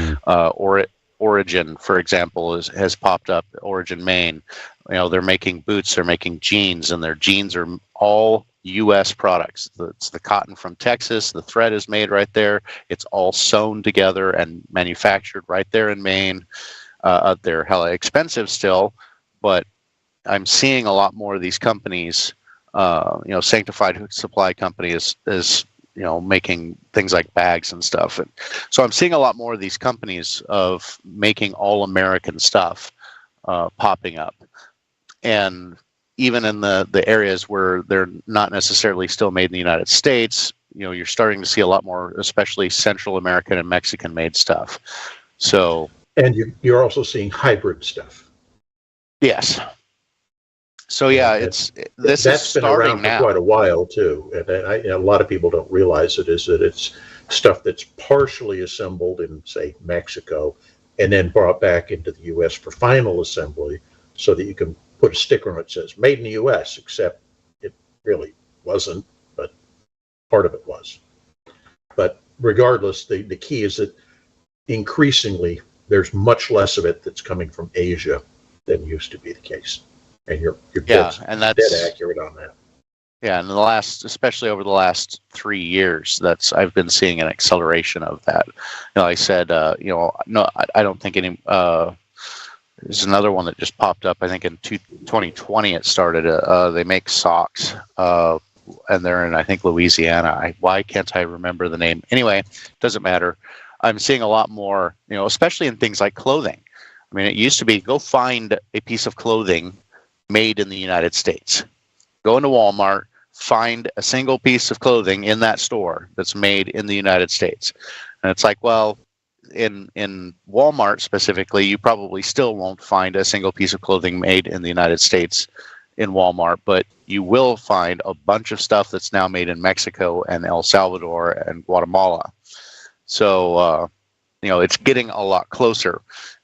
Origin, for example, has popped up. Origin, Maine. They're making boots, they're making jeans, and their jeans are all U.S. products. It's the cotton from Texas. The thread is made right there. It's all sewn together and manufactured right there in Maine. They're hella expensive still, but I'm seeing a lot more of these companies. Sanctified Supply Company is making things like bags and stuff. And so I'm seeing a lot more of these companies of making all American stuff popping up. And even in the areas where they're not necessarily still made in the United States, you're starting to see a lot more, especially Central American and Mexican made stuff. So, and you're also seeing hybrid stuff. Yes. So yeah, that's is been around for quite a while too, and a lot of people don't realize that it's stuff that's partially assembled in, say, Mexico, and then brought back into the U.S. for final assembly, so that you can put a sticker on it that says "Made in the U.S." Except it really wasn't, but part of it was. But regardless, the key is that increasingly there's much less of it that's coming from Asia than used to be the case. And you're dead accurate on that. Yeah, and especially over the last 3 years, I've been seeing an acceleration of that. I said, no, I don't think any. There's another one that just popped up. I think in 2020 it started. They make socks, and they're in, I think, Louisiana. Why can't I remember the name? Anyway, doesn't matter. I'm seeing a lot more, especially in things like clothing. I mean, it used to be go find a piece of clothing made in the United States. Go into Walmart, find a single piece of clothing in that store that's made in the United States. And it's like, well, in Walmart specifically, you probably still won't find a single piece of clothing made in the United States in Walmart, but you will find a bunch of stuff that's now made in Mexico and El Salvador and Guatemala. So, it's getting a lot closer.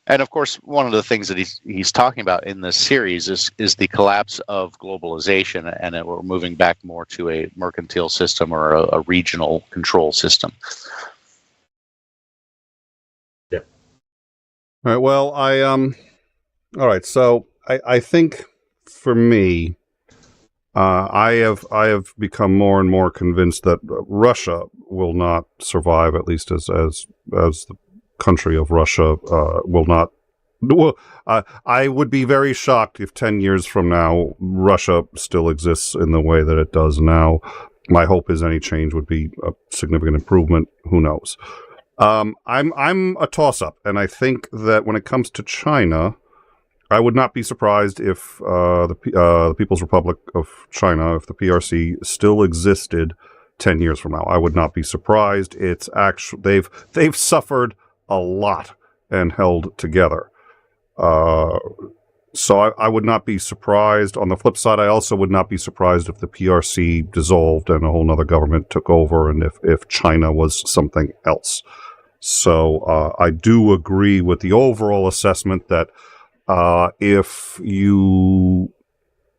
And of course, one of the things that he's talking about in this series is the collapse of globalization, and that we're moving back more to a mercantile system or a regional control system. Yeah. All right. Well, all right. So I think for me, I have become more and more convinced that Russia will not survive, at least as the country of Russia will not. Well, I would be very shocked if 10 years from now Russia still exists in the way that it does now. My hope is any change would be a significant improvement. Who knows? I'm a toss-up, and I think that when it comes to China, I would not be surprised if the People's Republic of China, if the PRC still existed 10 years from now. I would not be surprised. It's actually they've suffered a lot and held together. So I would not be surprised. On the flip side, I also would not be surprised if the PRC dissolved and a whole other government took over, and if China was something else. So I do agree with the overall assessment that if you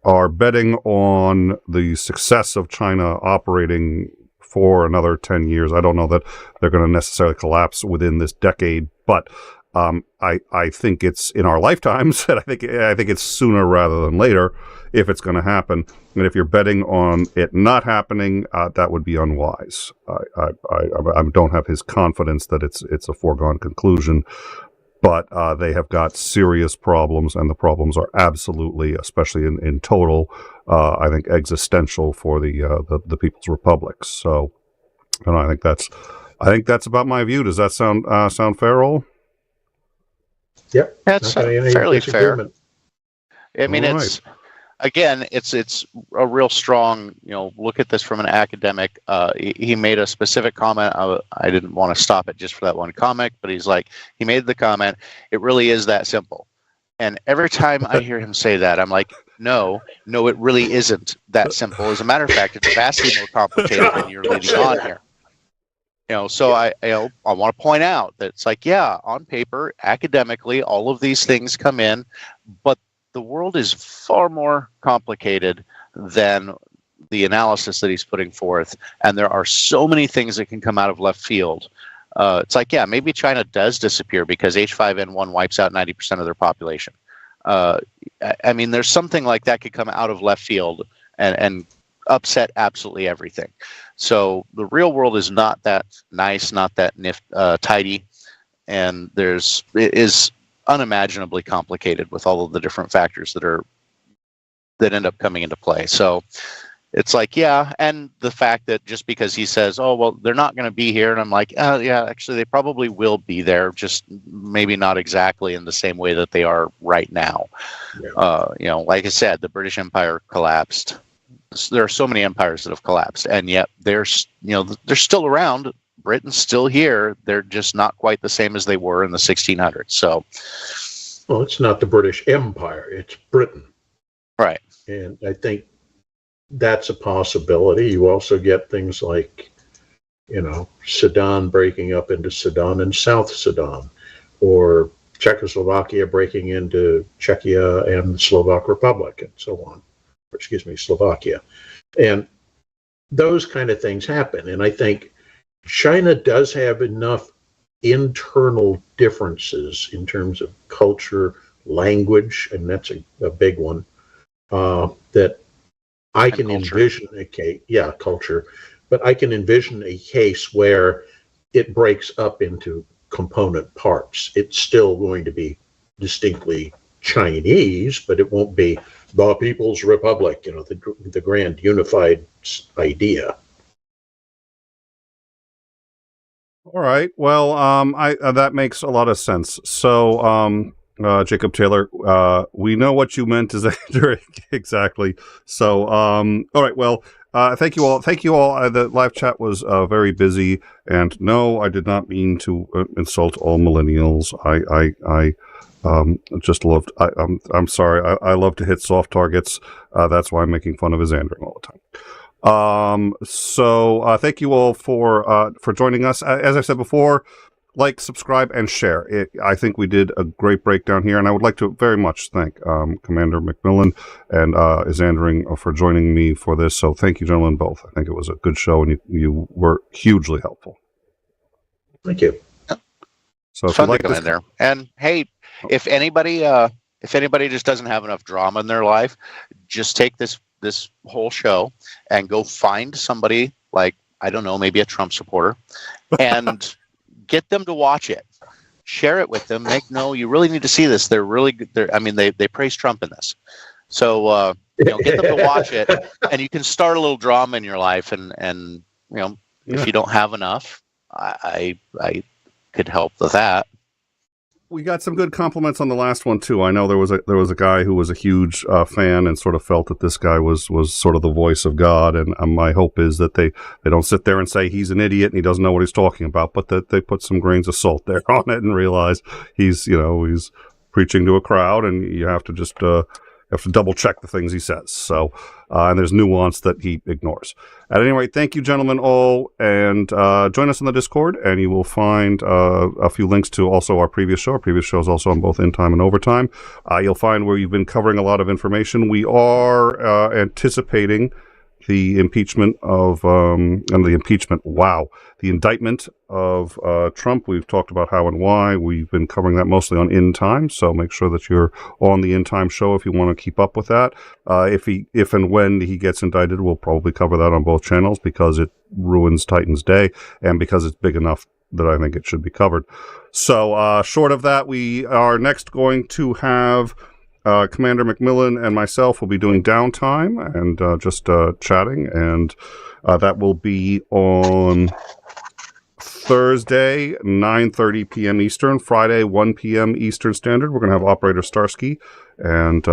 are betting on the success of China operating for another 10 years, I don't know that they're going to necessarily collapse within this decade, but I think it's in our lifetimes, and I think it's sooner rather than later if it's going to happen. And if you're betting on it not happening, that would be unwise. I don't have his confidence that it's a foregone conclusion, but they have got serious problems, and the problems are absolutely, especially in total, I think existential for the People's Republic. So, and I think that's about my view. Does that sound fair, Ol? Yep. That's fairly fair. I mean, it's a real strong, look at this from an academic. He made a specific comment. I didn't want to stop it just for that one comment, but he made the comment, it really is that simple. And every time I hear him say that, I'm like, no, it really isn't that simple. As a matter of fact, it's vastly more complicated than you're leading on here. So I want to point out that it's on paper, academically, all of these things come in, but the world is far more complicated than the analysis that he's putting forth, and there are so many things that can come out of left field. It's maybe China does disappear because H5N1 wipes out 90% of their population. I mean, there's something like that could come out of left field and upset absolutely everything. So the real world is not that nice, not that tidy, and it is unimaginably complicated with all of the different factors that end up coming into play. So it's and the fact that just because he says, oh, well, they're not going to be here, and I'm like, yeah, actually they probably will be there, just maybe not exactly in the same way that they are right now. Yeah. Like I said, the British Empire collapsed. There are so many empires that have collapsed, and yet they're still around. Britain's still here. They're just not quite the same as they were in the 1600s. So, well, it's not the British Empire; it's Britain, right? And I think that's a possibility. You also get things like, Sudan breaking up into Sudan and South Sudan, or Czechoslovakia breaking into Czechia and the Slovak Republic, and so on. Slovakia. And those kind of things happen. And I think China does have enough internal differences in terms of culture, language, and that's a big one, that I can envision a case, culture, but I can envision a case where it breaks up into component parts. It's still going to be distinctly Chinese, but it won't be the People's Republic, the grand unified idea. All right. Well, that makes a lot of sense. So, Jacob Taylor, we know what you meant exactly. So, all right. Well, thank you all. Thank you all. The live chat was very busy, and no, I did not mean to insult all millennials. I just loved. I'm sorry. I love to hit soft targets. That's why I'm making fun of his Andring all the time. So thank you all for joining us. As I said before, like, subscribe, and share. I think we did a great breakdown here, and I would like to very much thank Commander McMillan and 𝐒𝐨𝐮𝐭𝐭𝐞𝐫 for joining me for this. So thank you, gentlemen, both. I think it was a good show, and you were hugely helpful. Thank you. So fun to go in there. And hey, if anybody just doesn't have enough drama in their life, just take this whole show and go find somebody like, I don't know, maybe a Trump supporter, and get them to watch it. Share it with them. You really need to see this. They're really good. They praise Trump in this. So get them to watch it, and you can start a little drama in your life. And if you don't have enough, I could help with that. We got some good compliments on the last one too. I know there was a guy who was a huge fan and sort of felt that this guy was sort of the voice of God. And my hope is that they don't sit there and say he's an idiot and he doesn't know what he's talking about, but that they put some grains of salt there on it and realize he's preaching to a crowd, and you have to just double check the things he says. So, and there's nuance that he ignores. At any rate, thank you, gentlemen, all, and join us on the Discord, and you will find a few links to also our previous show. Our previous show is also on both In Time and Overtime. You'll find where you've been covering a lot of information. We are anticipating the impeachment of, the indictment of Trump. We've talked about how and why. We've been covering that mostly on In Time, so make sure that you're on the In Time show if you want to keep up with that. If and when he gets indicted, we'll probably cover that on both channels because it ruins Titan's day and because it's big enough that I think it should be covered. So short of that, we are next going to have Commander McMillan and myself will be doing Downtime and just chatting, and that will be on Thursday, 9:30 p.m. Eastern, Friday, 1 p.m. Eastern Standard. We're going to have Operator Starsky, and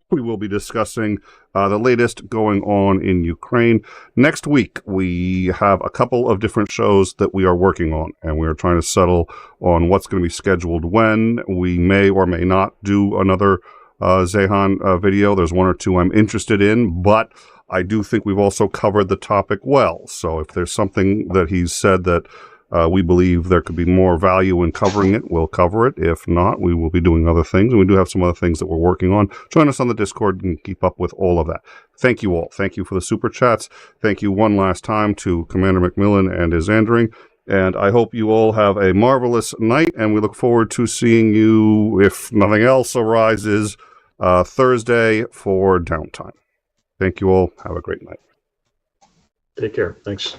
we will be discussing the latest going on in Ukraine. Next week, we have a couple of different shows that we are working on, and we are trying to settle on what's going to be scheduled when. We may or may not do another Zeihan video. There's one or two I'm interested in, but I do think we've also covered the topic well. So if there's something that he's said that we believe there could be more value in covering it, we'll cover it. If not, we will be doing other things. And we do have some other things that we're working on. Join us on the Discord and keep up with all of that. Thank you all. Thank you for the super chats. Thank you one last time to Commander McMillan and his Andring. And I hope you all have a marvelous night. And we look forward to seeing you, if nothing else arises, Thursday for Downtime. Thank you all. Have a great night. Take care. Thanks.